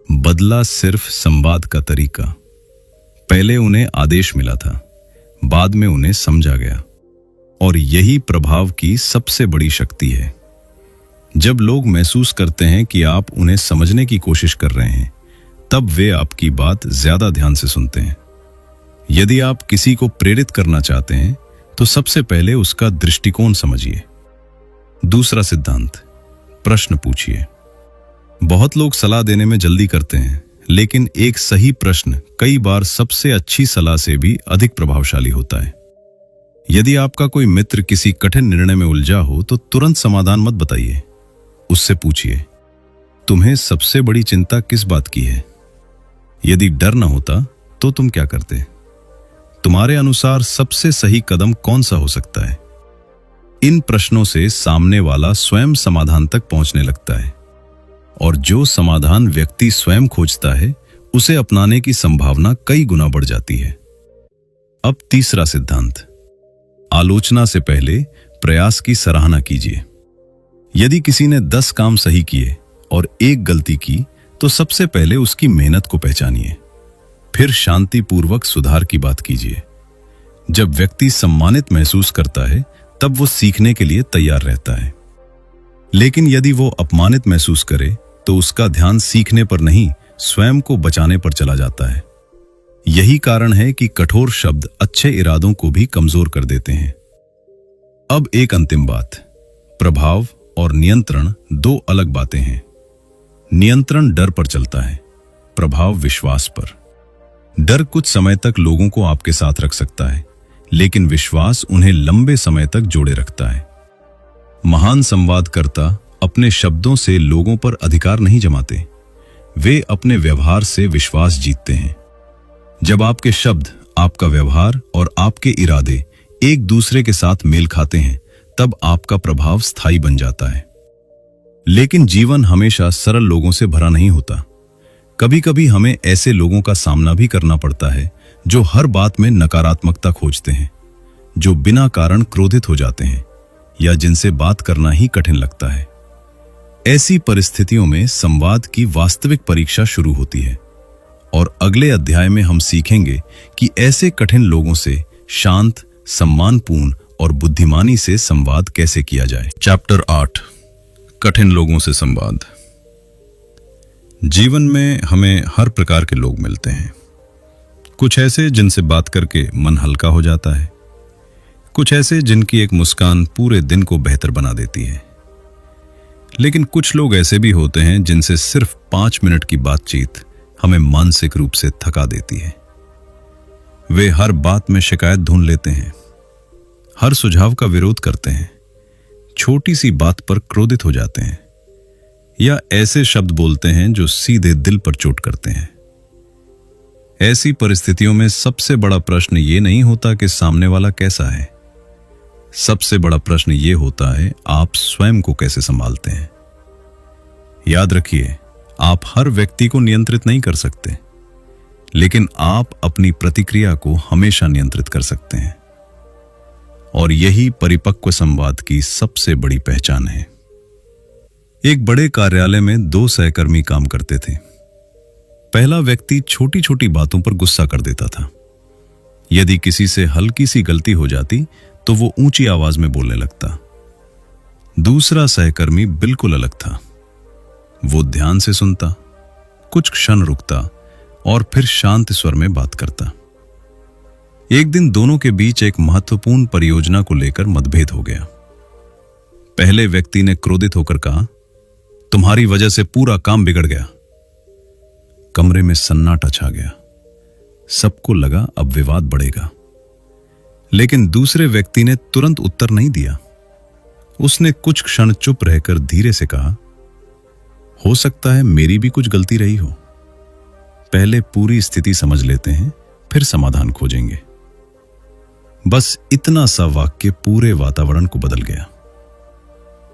बदला सिर्फ संवाद का तरीका। पहले उन्हें आदेश मिला था, बाद में उन्हें समझा गया। और यही प्रभाव की सबसे बड़ी शक्ति है। जब लोग महसूस करते हैं कि आप उन्हें समझने की कोशिश कर रहे हैं, तब वे आपकी बात ज्यादा ध्यान से सुनते हैं। यदि आप किसी को प्रेरित करना चाहते हैं तो सबसे पहले उसका दृष्टिकोण समझिए। दूसरा सिद्धांत, प्रश्न पूछिए। बहुत लोग सलाह देने में जल्दी करते हैं, लेकिन एक सही प्रश्न कई बार सबसे अच्छी सलाह से भी अधिक प्रभावशाली होता है। यदि आपका कोई मित्र किसी कठिन निर्णय में उलझा हो तो तुरंत समाधान मत बताइए। उससे पूछिए, तुम्हें सबसे बड़ी चिंता किस बात की है? यदि डर न होता तो तुम क्या करते? तुम्हारे अनुसार सबसे सही कदम कौन सा हो सकता है? इन प्रश्नों से सामने वाला स्वयं समाधान तक पहुंचने लगता है, और जो समाधान व्यक्ति स्वयं खोजता है उसे अपनाने की संभावना कई गुना बढ़ जाती है। अब तीसरा सिद्धांत, आलोचना से पहले प्रयास की सराहना कीजिए। यदि किसी ने 10 काम सही किए और एक गलती की तो सबसे पहले उसकी मेहनत को पहचानिए, फिर शांतिपूर्वक सुधार की बात कीजिए। जब व्यक्ति सम्मानित महसूस करता है तब वो सीखने के लिए तैयार रहता है। लेकिन यदि वो अपमानित महसूस करे तो उसका ध्यान सीखने पर नहीं, स्वयं को बचाने पर चला जाता है। यही कारण है कि कठोर शब्द अच्छे इरादों को भी कमजोर कर देते हैं। अब एक अंतिम बात, प्रभाव और नियंत्रण दो अलग बातें हैं। नियंत्रण डर पर चलता है, प्रभाव विश्वास पर। डर कुछ समय तक लोगों को आपके साथ रख सकता है, लेकिन विश्वास उन्हें लंबे समय तक जोड़े रखता है। महान संवादकर्ता अपने शब्दों से लोगों पर अधिकार नहीं जमाते, वे अपने व्यवहार से विश्वास जीतते हैं। जब आपके शब्द, आपका व्यवहार और आपके इरादे एक दूसरे के साथ मेल खाते हैं, तब आपका प्रभाव स्थायी बन जाता है। लेकिन जीवन हमेशा सरल लोगों से भरा नहीं होता। कभी कभी हमें ऐसे लोगों का सामना भी करना पड़ता है जो हर बात में नकारात्मकता खोजते हैं, जो बिना कारण क्रोधित हो जाते हैं या जिनसे बात करना ही कठिन लगता है। ऐसी परिस्थितियों में संवाद की वास्तविक परीक्षा शुरू होती है, और अगले अध्याय में हम सीखेंगे कि ऐसे कठिन लोगों से शांत, सम्मानपूर्ण और बुद्धिमानी से संवाद कैसे किया जाए। चैप्टर 8, कठिन लोगों से संवाद। जीवन में हमें हर प्रकार के लोग मिलते हैं। कुछ ऐसे जिनसे बात करके मन हल्का हो जाता है, कुछ ऐसे जिनकी एक मुस्कान पूरे दिन को बेहतर बना देती है, लेकिन कुछ लोग ऐसे भी होते हैं जिनसे सिर्फ 5 मिनट की बातचीत हमें मानसिक रूप से थका देती है। वे हर बात में शिकायत ढूंढ लेते हैं, हर सुझाव का विरोध करते हैं, छोटी सी बात पर क्रोधित हो जाते हैं, या ऐसे शब्द बोलते हैं जो सीधे दिल पर चोट करते हैं। ऐसी परिस्थितियों में सबसे बड़ा प्रश्न ये नहीं होता कि सामने वाला कैसा है, सबसे बड़ा प्रश्न ये होता है आप स्वयं को कैसे संभालते हैं। याद रखिए, आप हर व्यक्ति को नियंत्रित नहीं कर सकते, लेकिन आप अपनी प्रतिक्रिया को हमेशा नियंत्रित कर सकते हैं, और यही परिपक्व संवाद की सबसे बड़ी पहचान है। एक बड़े कार्यालय में 2 सहकर्मी काम करते थे। पहला व्यक्ति छोटी छोटी बातों पर गुस्सा कर देता था। यदि किसी से हल्की सी गलती हो जाती तो वो ऊंची आवाज में बोलने लगता। दूसरा सहकर्मी बिल्कुल अलग था। वो ध्यान से सुनता, कुछ क्षण रुकता और फिर शांत स्वर में बात करता। एक दिन दोनों के बीच एक महत्वपूर्ण परियोजना को लेकर मतभेद हो गया। पहले व्यक्ति ने क्रोधित होकर कहा, तुम्हारी वजह से पूरा काम बिगड़ गया। कमरे में सन्नाटा छा गया। सबको लगा अब विवाद बढ़ेगा, लेकिन दूसरे व्यक्ति ने तुरंत उत्तर नहीं दिया। उसने कुछ क्षण चुप रहकर धीरे से कहा, हो सकता है मेरी भी कुछ गलती रही हो। पहले पूरी स्थिति समझ लेते हैं, फिर समाधान खोजेंगे। बस इतना सा वाक्य पूरे वातावरण को बदल गया।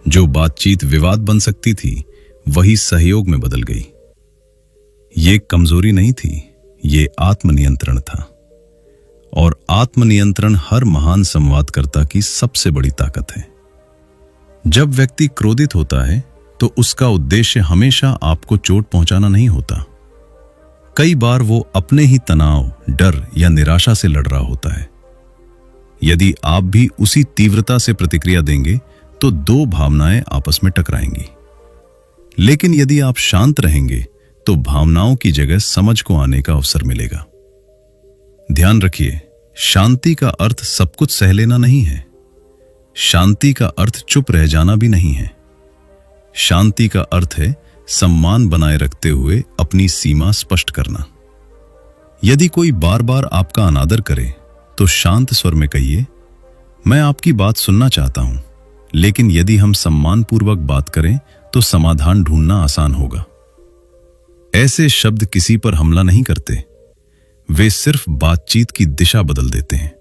जो बातचीत विवाद बन सकती थी, वही सहयोग में बदल गई। ये कमजोरी नहीं थी, ये आत्मनियंत्रण था। और आत्मनियंत्रण हर महान संवादकर्ता की सबसे बड़ी ताकत है। जब व्यक्ति क्रोधित होता है तो उसका उद्देश्य हमेशा आपको चोट पहुंचाना नहीं होता। कई बार वो अपने ही तनाव, डर या निराशा से लड़ रहा होता है। यदि आप भी उसी तीव्रता से प्रतिक्रिया देंगे तो दो भावनाएं आपस में टकराएंगी। लेकिन यदि आप शांत रहेंगे तो भावनाओं की जगह समझ को आने का अवसर मिलेगा। ध्यान रखिए, शांति का अर्थ सब कुछ सह लेना नहीं है। शांति का अर्थ चुप रह जाना भी नहीं है। शांति का अर्थ है सम्मान बनाए रखते हुए अपनी सीमा स्पष्ट करना। यदि कोई बार बार आपका अनादर करे तो शांत स्वर में कहिए, मैं आपकी बात सुनना चाहता हूं, लेकिन यदि हम सम्मानपूर्वक बात करें तो समाधान ढूंढना आसान होगा। ऐसे शब्द किसी पर हमला नहीं करते, वे सिर्फ बातचीत की दिशा बदल देते हैं।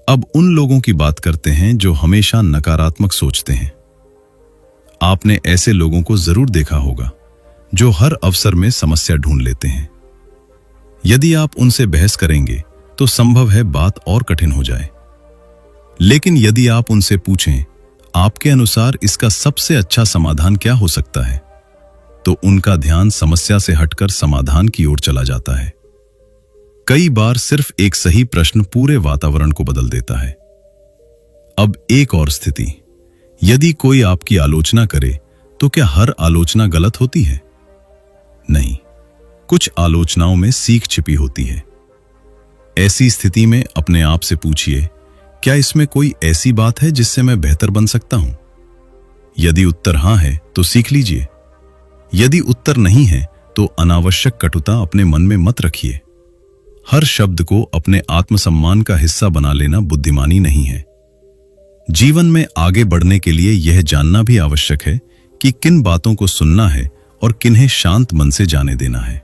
अब उन लोगों की बात करते हैं जो हमेशा नकारात्मक सोचते हैं। आपने ऐसे लोगों को जरूर देखा होगा जो हर अवसर में समस्या ढूंढ लेते हैं। यदि आप उनसे बहस करेंगे तो संभव है बात और कठिन हो जाए। लेकिन यदि आप उनसे पूछें, आपके अनुसार इसका सबसे अच्छा समाधान क्या हो सकता है, तो उनका ध्यान समस्या से हटकर समाधान की ओर चला जाता है। कई बार सिर्फ एक सही प्रश्न पूरे वातावरण को बदल देता है। अब एक और स्थिति, यदि कोई आपकी आलोचना करे तो क्या हर आलोचना गलत होती है? नहीं, कुछ आलोचनाओं में सीख छिपी होती है। ऐसी स्थिति में अपने आप से पूछिए, क्या इसमें कोई ऐसी बात है जिससे मैं बेहतर बन सकता हूं? यदि उत्तर हां है तो सीख लीजिए। यदि उत्तर नहीं है तो अनावश्यक कटुता अपने मन में मत रखिए। हर शब्द को अपने आत्मसम्मान का हिस्सा बना लेना बुद्धिमानी नहीं है। जीवन में आगे बढ़ने के लिए यह जानना भी आवश्यक है कि किन बातों को सुनना है और किन्हें शांत मन से जाने देना है।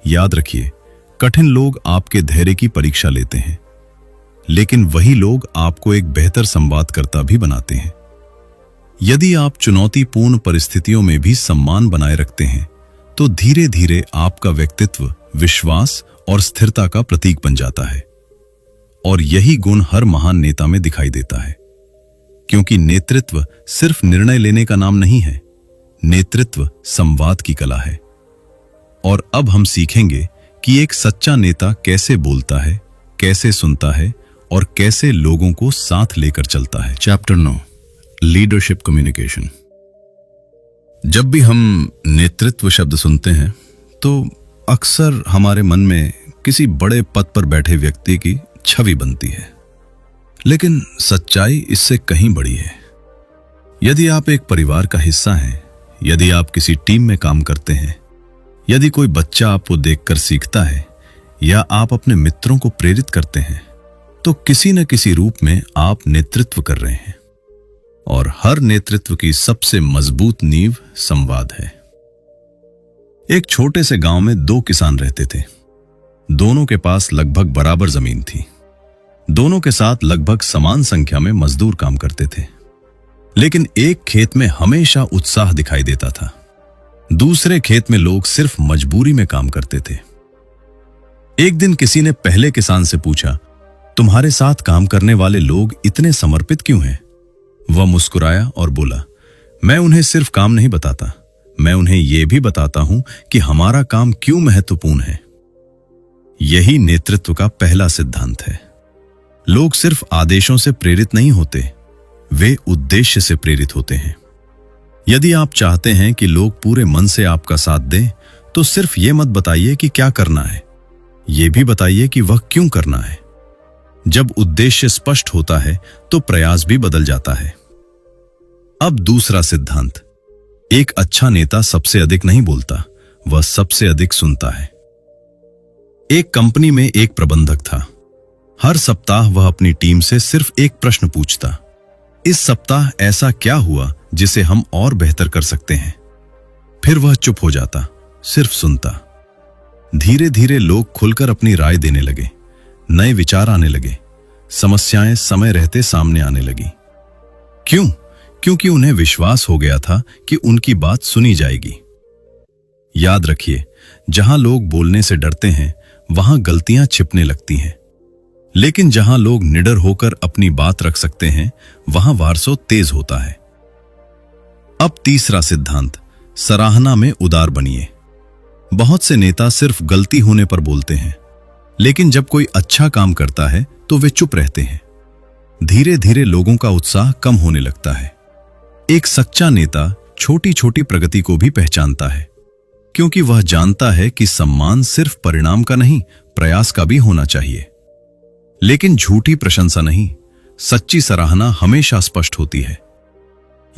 याद रखिए, कठिन लोग आपके धैर्य की परीक्षा लेते हैं, लेकिन वही लोग आपको एक बेहतर संवादकर्ता भी बनाते हैं। यदि आप चुनौतीपूर्ण परिस्थितियों में भी सम्मान बनाए रखते हैं तो धीरे धीरे आपका व्यक्तित्व विश्वास और स्थिरता का प्रतीक बन जाता है। और यही गुण हर महान नेता में दिखाई देता है, क्योंकि नेतृत्व सिर्फ निर्णय लेने का नाम नहीं है, नेतृत्व संवाद की कला है। और अब हम सीखेंगे कि एक सच्चा नेता कैसे बोलता है, कैसे सुनता है और कैसे लोगों को साथ लेकर चलता है। Chapter 9, leadership communication. जब भी हम नेतृत्व शब्द सुनते हैं तो अक्सर हमारे मन में किसी बड़े पद पर बैठे व्यक्ति की छवि बनती है, लेकिन सच्चाई इससे कहीं बड़ी है। यदि आप एक परिवार का हिस्सा हैं, यदि आप किसी टीम में काम करते हैं, यदि कोई बच्चा आपको देखकर सीखता है या आप अपने मित्रों को प्रेरित करते हैं, तो किसी न किसी रूप में आप नेतृत्व कर रहे हैं। और हर नेतृत्व की सबसे मजबूत नींव संवाद है। एक छोटे से गांव में दो किसान रहते थे। दोनों के पास लगभग बराबर जमीन थी। दोनों के साथ लगभग समान संख्या में मजदूर काम करते थे, लेकिन एक खेत में हमेशा उत्साह दिखाई देता था। दूसरे खेत में लोग सिर्फ मजबूरी में काम करते थे। एक दिन किसी ने पहले किसान से पूछा, तुम्हारे साथ काम करने वाले लोग इतने समर्पित क्यों हैं? वह मुस्कुराया और बोला, मैं उन्हें सिर्फ काम नहीं बताता, मैं उन्हें यह भी बताता हूं कि हमारा काम क्यों महत्वपूर्ण है। यही नेतृत्व का पहला सिद्धांत है। लोग सिर्फ आदेशों से प्रेरित नहीं होते, वे उद्देश्य से प्रेरित होते हैं। यदि आप चाहते हैं कि लोग पूरे मन से आपका साथ दें, तो सिर्फ ये मत बताइए कि क्या करना है, यह भी बताइए कि वह क्यों करना है। जब उद्देश्य स्पष्ट होता है तो प्रयास भी बदल जाता है। अब दूसरा सिद्धांत, एक अच्छा नेता सबसे अधिक नहीं बोलता, वह सबसे अधिक सुनता है। एक कंपनी में एक प्रबंधक था। हर सप्ताह वह अपनी टीम से सिर्फ एक प्रश्न पूछता, इस सप्ताह ऐसा क्या हुआ जिसे हम और बेहतर कर सकते हैं? फिर वह चुप हो जाता, सिर्फ सुनता। धीरे धीरे लोग खुलकर अपनी राय देने लगे, नए विचार आने लगे, समस्याएं समय रहते सामने आने लगी। क्यों? क्योंकि उन्हें विश्वास हो गया था कि उनकी बात सुनी जाएगी। याद रखिए, जहां लोग बोलने से डरते हैं वहां गलतियां छिपने लगती हैं, लेकिन जहां लोग निडर होकर अपनी बात रख सकते हैं वहां वारसो तेज होता है। अब तीसरा सिद्धांत, सराहना में उदार बनिए। बहुत से नेता सिर्फ गलती होने पर बोलते हैं, लेकिन जब कोई अच्छा काम करता है तो वे चुप रहते हैं। धीरे धीरे लोगों का उत्साह कम होने लगता है। एक सच्चा नेता छोटी छोटी प्रगति को भी पहचानता है, क्योंकि वह जानता है कि सम्मान सिर्फ परिणाम का नहीं, प्रयास का भी होना चाहिए। लेकिन झूठी प्रशंसा नहीं, सच्ची सराहना हमेशा स्पष्ट होती है।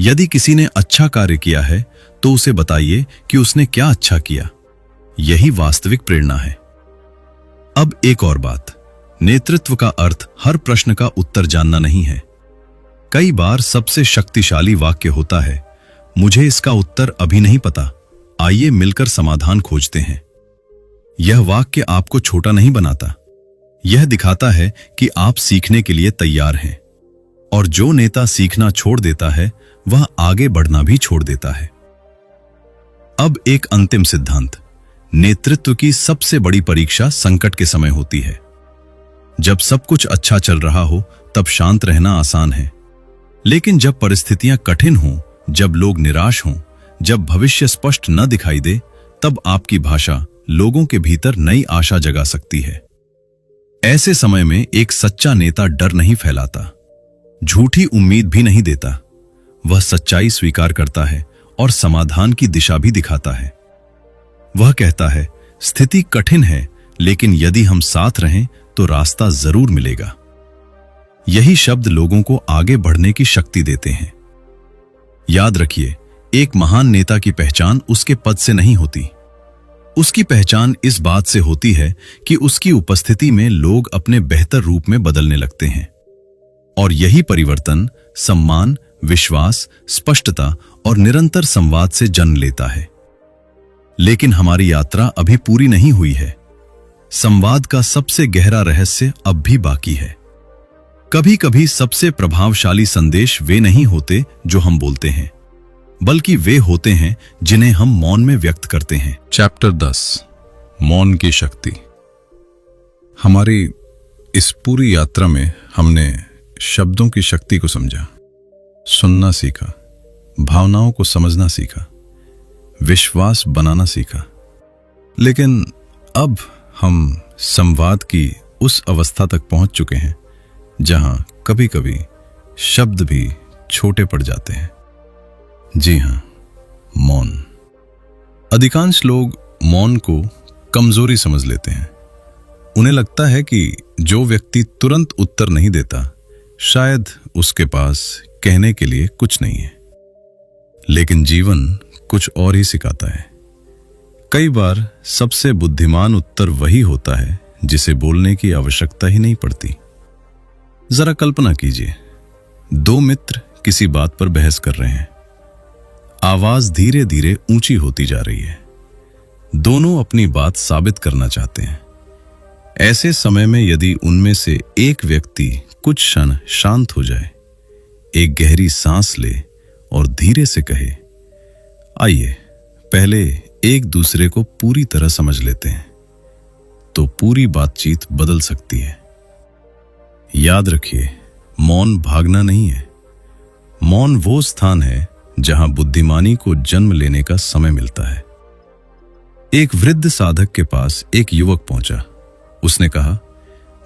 यदि किसी ने अच्छा कार्य किया है तो उसे बताइए कि उसने क्या अच्छा किया। यही वास्तविक प्रेरणा है। अब एक और बात, नेतृत्व का अर्थ हर प्रश्न का उत्तर जानना नहीं है। कई बार सबसे शक्तिशाली वाक्य होता है, मुझे इसका उत्तर अभी नहीं पता, आइए मिलकर समाधान खोजते हैं। यह वाक्य आपको छोटा नहीं बनाता, यह दिखाता है कि आप सीखने के लिए तैयार हैं। और जो नेता सीखना छोड़ देता है वह आगे बढ़ना भी छोड़ देता है। अब एक अंतिम सिद्धांत, नेतृत्व की सबसे बड़ी परीक्षा संकट के समय होती है। जब सब कुछ अच्छा चल रहा हो तब शांत रहना आसान है, लेकिन जब परिस्थितियां कठिन हों, जब लोग निराश हों, जब भविष्य स्पष्ट न दिखाई दे, तब आपकी भाषा लोगों के भीतर नई आशा जगा सकती है। ऐसे समय में एक सच्चा नेता डर नहीं फैलाता, झूठी उम्मीद भी नहीं देता। वह सच्चाई स्वीकार करता है और समाधान की दिशा भी दिखाता है। वह कहता है, स्थिति कठिन है, लेकिन यदि हम साथ रहें तो रास्ता जरूर मिलेगा। यही शब्द लोगों को आगे बढ़ने की शक्ति देते हैं। याद रखिए, एक महान नेता की पहचान उसके पद से नहीं होती, उसकी पहचान इस बात से होती है कि उसकी उपस्थिति में लोग अपने बेहतर रूप में बदलने लगते हैं। और यही परिवर्तन सम्मान, विश्वास, स्पष्टता और निरंतर संवाद से जन्म लेता है। लेकिन हमारी यात्रा अभी पूरी नहीं हुई है। संवाद का सबसे गहरा रहस्य अब भी बाकी है। कभी कभी सबसे प्रभावशाली संदेश वे नहीं होते जो हम बोलते हैं, बल्कि वे होते हैं जिन्हें हम मौन में व्यक्त करते हैं। चैप्टर 10, मौन की शक्ति। हमारी इस पूरी यात्रा में हमने शब्दों की शक्ति को समझा, सुनना सीखा, भावनाओं को समझना सीखा, विश्वास बनाना सीखा। लेकिन अब हम संवाद की उस अवस्था तक पहुंच चुके हैं जहां कभी कभी शब्द भी छोटे पड़ जाते हैं। जी हां, मौन। अधिकांश लोग मौन को कमजोरी समझ लेते हैं। उन्हें लगता है कि जो व्यक्ति तुरंत उत्तर नहीं देता, शायद उसके पास कहने के लिए कुछ नहीं है। लेकिन जीवन कुछ और ही सिखाता है। कई बार सबसे बुद्धिमान उत्तर वही होता है जिसे बोलने की आवश्यकता ही नहीं पड़ती। जरा कल्पना कीजिए, दो मित्र किसी बात पर बहस कर रहे हैं। आवाज धीरे धीरे ऊंची होती जा रही है। दोनों अपनी बात साबित करना चाहते हैं। ऐसे समय में यदि उनमें से एक व्यक्ति कुछ क्षण शांत हो जाए, एक गहरी सांस ले और धीरे से कहे, आइए पहले एक दूसरे को पूरी तरह समझ लेते हैं, तो पूरी बातचीत बदल सकती है। याद रखिए, मौन भागना नहीं है। मौन वो स्थान है जहां बुद्धिमानी को जन्म लेने का समय मिलता है। एक वृद्ध साधक के पास एक युवक पहुंचा। उसने कहा,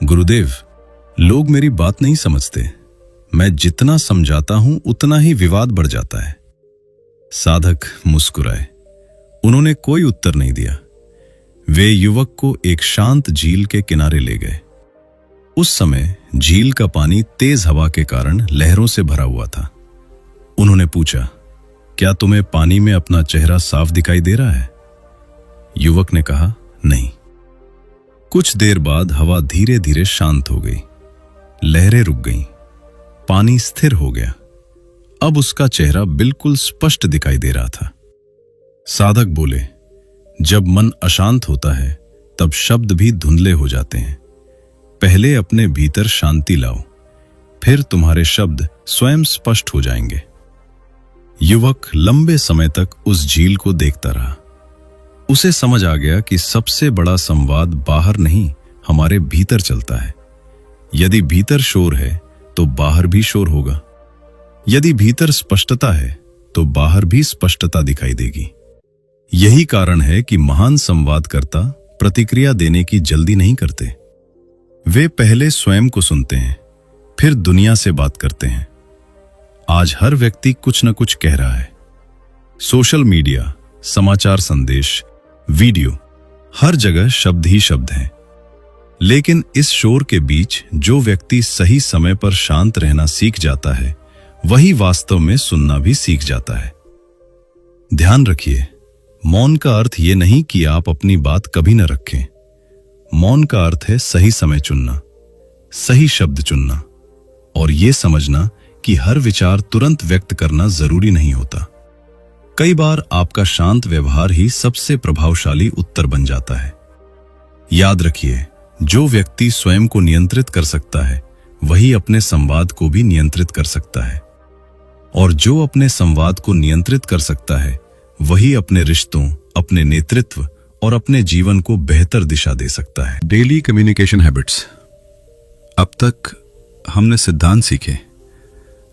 गुरुदेव, लोग मेरी बात नहीं समझते। मैं जितना समझाता हूं उतना ही विवाद बढ़ जाता है। साधक मुस्कुराए। उन्होंने कोई उत्तर नहीं दिया। वे युवक को एक शांत झील के किनारे ले गए। उस समय झील का पानी तेज हवा के कारण लहरों से भरा हुआ था। उन्होंने पूछा, क्या तुम्हें पानी में अपना चेहरा साफ दिखाई दे रहा है? युवक ने कहा, नहीं। कुछ देर बाद हवा धीरे धीरे शांत हो गई। लहरें रुक गईं। पानी स्थिर हो गया। अब उसका चेहरा बिल्कुल स्पष्ट दिखाई दे रहा था। साधक बोले, जब मन अशांत होता है तब शब्द भी धुंधले हो जाते हैं। पहले अपने भीतर शांति लाओ, फिर तुम्हारे शब्द स्वयं स्पष्ट हो जाएंगे। युवक लंबे समय तक उस झील को देखता रहा। उसे समझ आ गया कि सबसे बड़ा संवाद बाहर नहीं, हमारे भीतर चलता है। यदि भीतर शोर है तो बाहर भी शोर होगा। यदि भीतर स्पष्टता है तो बाहर भी स्पष्टता दिखाई देगी। यही कारण है कि महान संवादकर्ता प्रतिक्रिया देने की जल्दी नहीं करते। वे पहले स्वयं को सुनते हैं, फिर दुनिया से बात करते हैं। आज हर व्यक्ति कुछ न कुछ कह रहा है। सोशल मीडिया, समाचार संदेश, वीडियो, हर जगह शब्द ही शब्द हैं। लेकिन इस शोर के बीच जो व्यक्ति सही समय पर शांत रहना सीख जाता है, वही वास्तव में सुनना भी सीख जाता है। ध्यान रखिए, मौन का अर्थ ये नहीं कि आप अपनी बात कभी न रखें। मौन का अर्थ है सही समय चुनना, सही शब्द चुनना और ये समझना कि हर विचार तुरंत व्यक्त करना जरूरी नहीं होता। कई बार आपका शांत व्यवहार ही सबसे प्रभावशाली उत्तर बन जाता है। याद रखिए, जो व्यक्ति स्वयं को नियंत्रित कर सकता है, वही अपने संवाद को भी नियंत्रित कर सकता है। और जो अपने संवाद को नियंत्रित कर सकता है, वही अपने रिश्तों, अपने नेतृत्व और अपने जीवन को बेहतर दिशा दे सकता है। Daily communication habits. अब तक हमने सिद्धांत सीखे,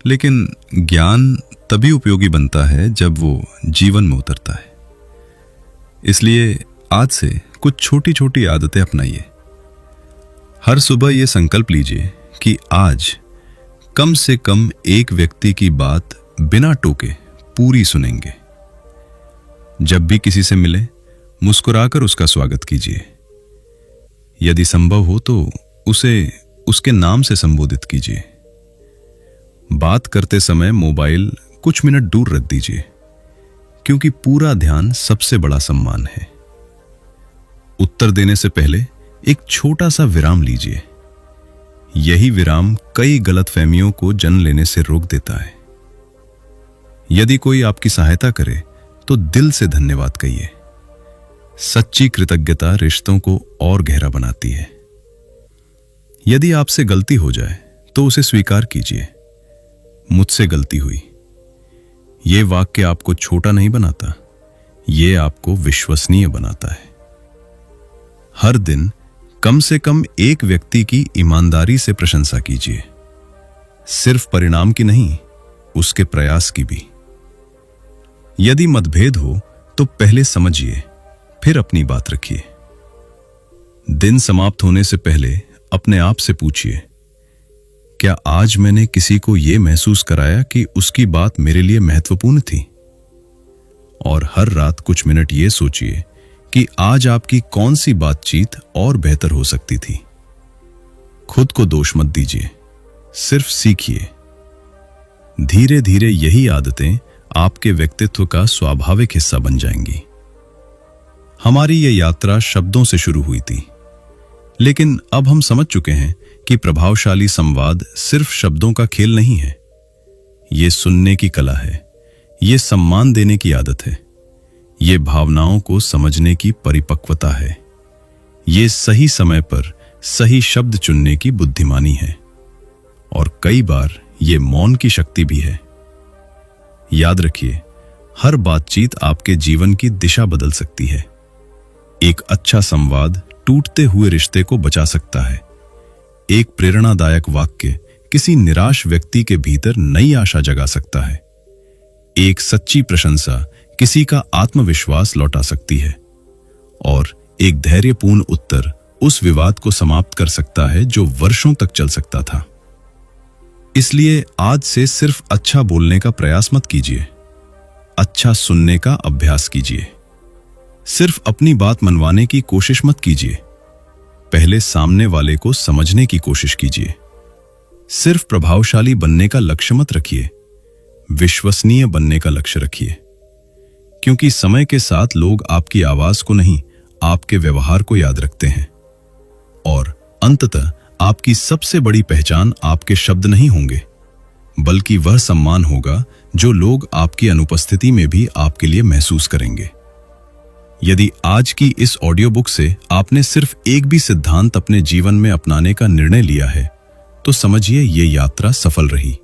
लेकिन ज्ञान तभी उपयोगी बनता है जब वो जीवन में उतरता है। इसलिए आज से कुछ छोटी छोटी आदतें अपनाइए। हर सुबह ये संकल्प लीजिए कि आज कम से कम एक व्यक्ति की बात बिना टोके पूरी सुनेंगे। जब भी किसी से मिले, मुस्कुराकर उसका स्वागत कीजिए। यदि संभव हो तो उसे उसके नाम से संबोधित कीजिए। बात करते समय मोबाइल कुछ मिनट दूर रख दीजिए, क्योंकि पूरा ध्यान सबसे बड़ा सम्मान है। उत्तर देने से पहले एक छोटा सा विराम लीजिए। यही विराम कई गलतफहमियों को जन्म लेने से रोक देता है। यदि कोई आपकी सहायता करे तो दिल से धन्यवाद कहिए। सच्ची कृतज्ञता रिश्तों को और गहरा बनाती है। यदि आपसे गलती हो जाए तो उसे स्वीकार कीजिए। मुझसे गलती हुई। यह वाक्य आपको छोटा नहीं बनाता, यह आपको विश्वसनीय बनाता है। हर दिन कम से कम एक व्यक्ति की ईमानदारी से प्रशंसा कीजिए। सिर्फ परिणाम की नहीं, उसके प्रयास की भी। यदि मतभेद हो तो पहले समझिए, फिर अपनी बात रखिए। दिन समाप्त होने से पहले अपने आप से पूछिए, क्या आज मैंने किसी को यह महसूस कराया कि उसकी बात मेरे लिए महत्वपूर्ण थी? और हर रात कुछ मिनट ये सोचिए कि आज आपकी कौन सी बातचीत और बेहतर हो सकती थी। खुद को दोष मत दीजिए, सिर्फ सीखिए। धीरे धीरे यही आदतें आपके व्यक्तित्व का स्वाभाविक हिस्सा बन जाएंगी। हमारी ये यात्रा शब्दों से शुरू हुई थी, लेकिन अब हम समझ चुके हैं कि प्रभावशाली संवाद सिर्फ शब्दों का खेल नहीं है। ये सुनने की कला है, ये सम्मान देने की आदत है, ये भावनाओं को समझने की परिपक्वता है, ये सही समय पर सही शब्द चुनने की बुद्धिमानी है, और कई बार ये मौन की शक्ति भी है। याद रखिए, हर बातचीत आपके जीवन की दिशा बदल सकती है। एक अच्छा संवाद टूटते हुए रिश्ते को बचा सकता है। एक प्रेरणादायक वाक्य किसी निराश व्यक्ति के भीतर नई आशा जगा सकता है। एक सच्ची प्रशंसा किसी का आत्मविश्वास लौटा सकती है, और एक धैर्यपूर्ण उत्तर उस विवाद को समाप्त कर सकता है जो वर्षों तक चल सकता था। इसलिए आज से सिर्फ अच्छा बोलने का प्रयास मत कीजिए, अच्छा सुनने का अभ्यास कीजिए। सिर्फ अपनी बात मनवाने की कोशिश मत कीजिए, पहले सामने वाले को समझने की कोशिश कीजिए। सिर्फ प्रभावशाली बनने का लक्ष्य मत रखिए, विश्वसनीय बनने का लक्ष्य रखिए। क्योंकि समय के साथ लोग आपकी आवाज को नहीं, आपके व्यवहार को याद रखते हैं। और अंततः आपकी सबसे बड़ी पहचान आपके शब्द नहीं होंगे, बल्कि वह सम्मान होगा जो लोग आपकी अनुपस्थिति में भी आपके लिए महसूस करेंगे। यदि आज की इस ऑडियो बुक से आपने सिर्फ एक भी सिद्धांत अपने जीवन में अपनाने का निर्णय लिया है, तो समझिए ये यात्रा सफल रही।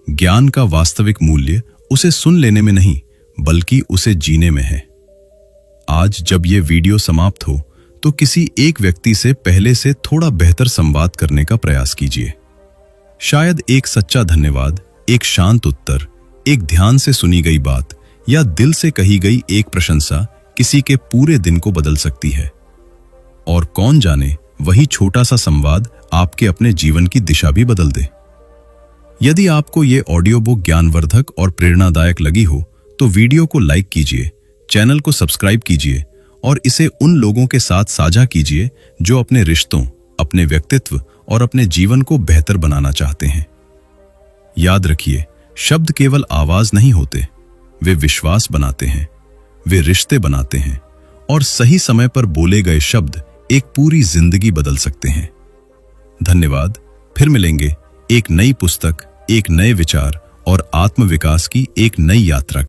ज्ञान का वास्तविक मूल्य उसे सुन लेने में नहीं, बल्कि उसे जीने में है। आज जब ये वीडियो समाप्त हो तो किसी एक व्यक्ति से पहले से थोड़ा बेहतर संवाद करने का प्रयास कीजिए। शायद एक सच्चा धन्यवाद, एक शांत उत्तर, एक ध्यान से सुनी गई बात, या दिल से कही गई एक प्रशंसा किसी के पूरे दिन को बदल सकती है। और कौन जाने वही छोटा सा संवाद आपके अपने जीवन की दिशा भी बदल दे। यदि आपको ये ऑडियो बुक ज्ञानवर्धक और प्रेरणादायक लगी हो तो वीडियो को लाइक कीजिए, चैनल को सब्सक्राइब कीजिए और इसे उन लोगों के साथ साझा कीजिए जो अपने रिश्तों, अपने व्यक्तित्व और अपने जीवन को बेहतर बनाना चाहते हैं। याद रखिए, शब्द केवल आवाज नहीं होते, वे विश्वास बनाते हैं, वे रिश्ते बनाते हैं और सही समय पर बोले गए शब्द एक पूरी जिंदगी बदल सकते हैं। धन्यवाद। फिर मिलेंगे एक नई पुस्तक, एक नए विचार और आत्मविकास की एक नई यात्रा।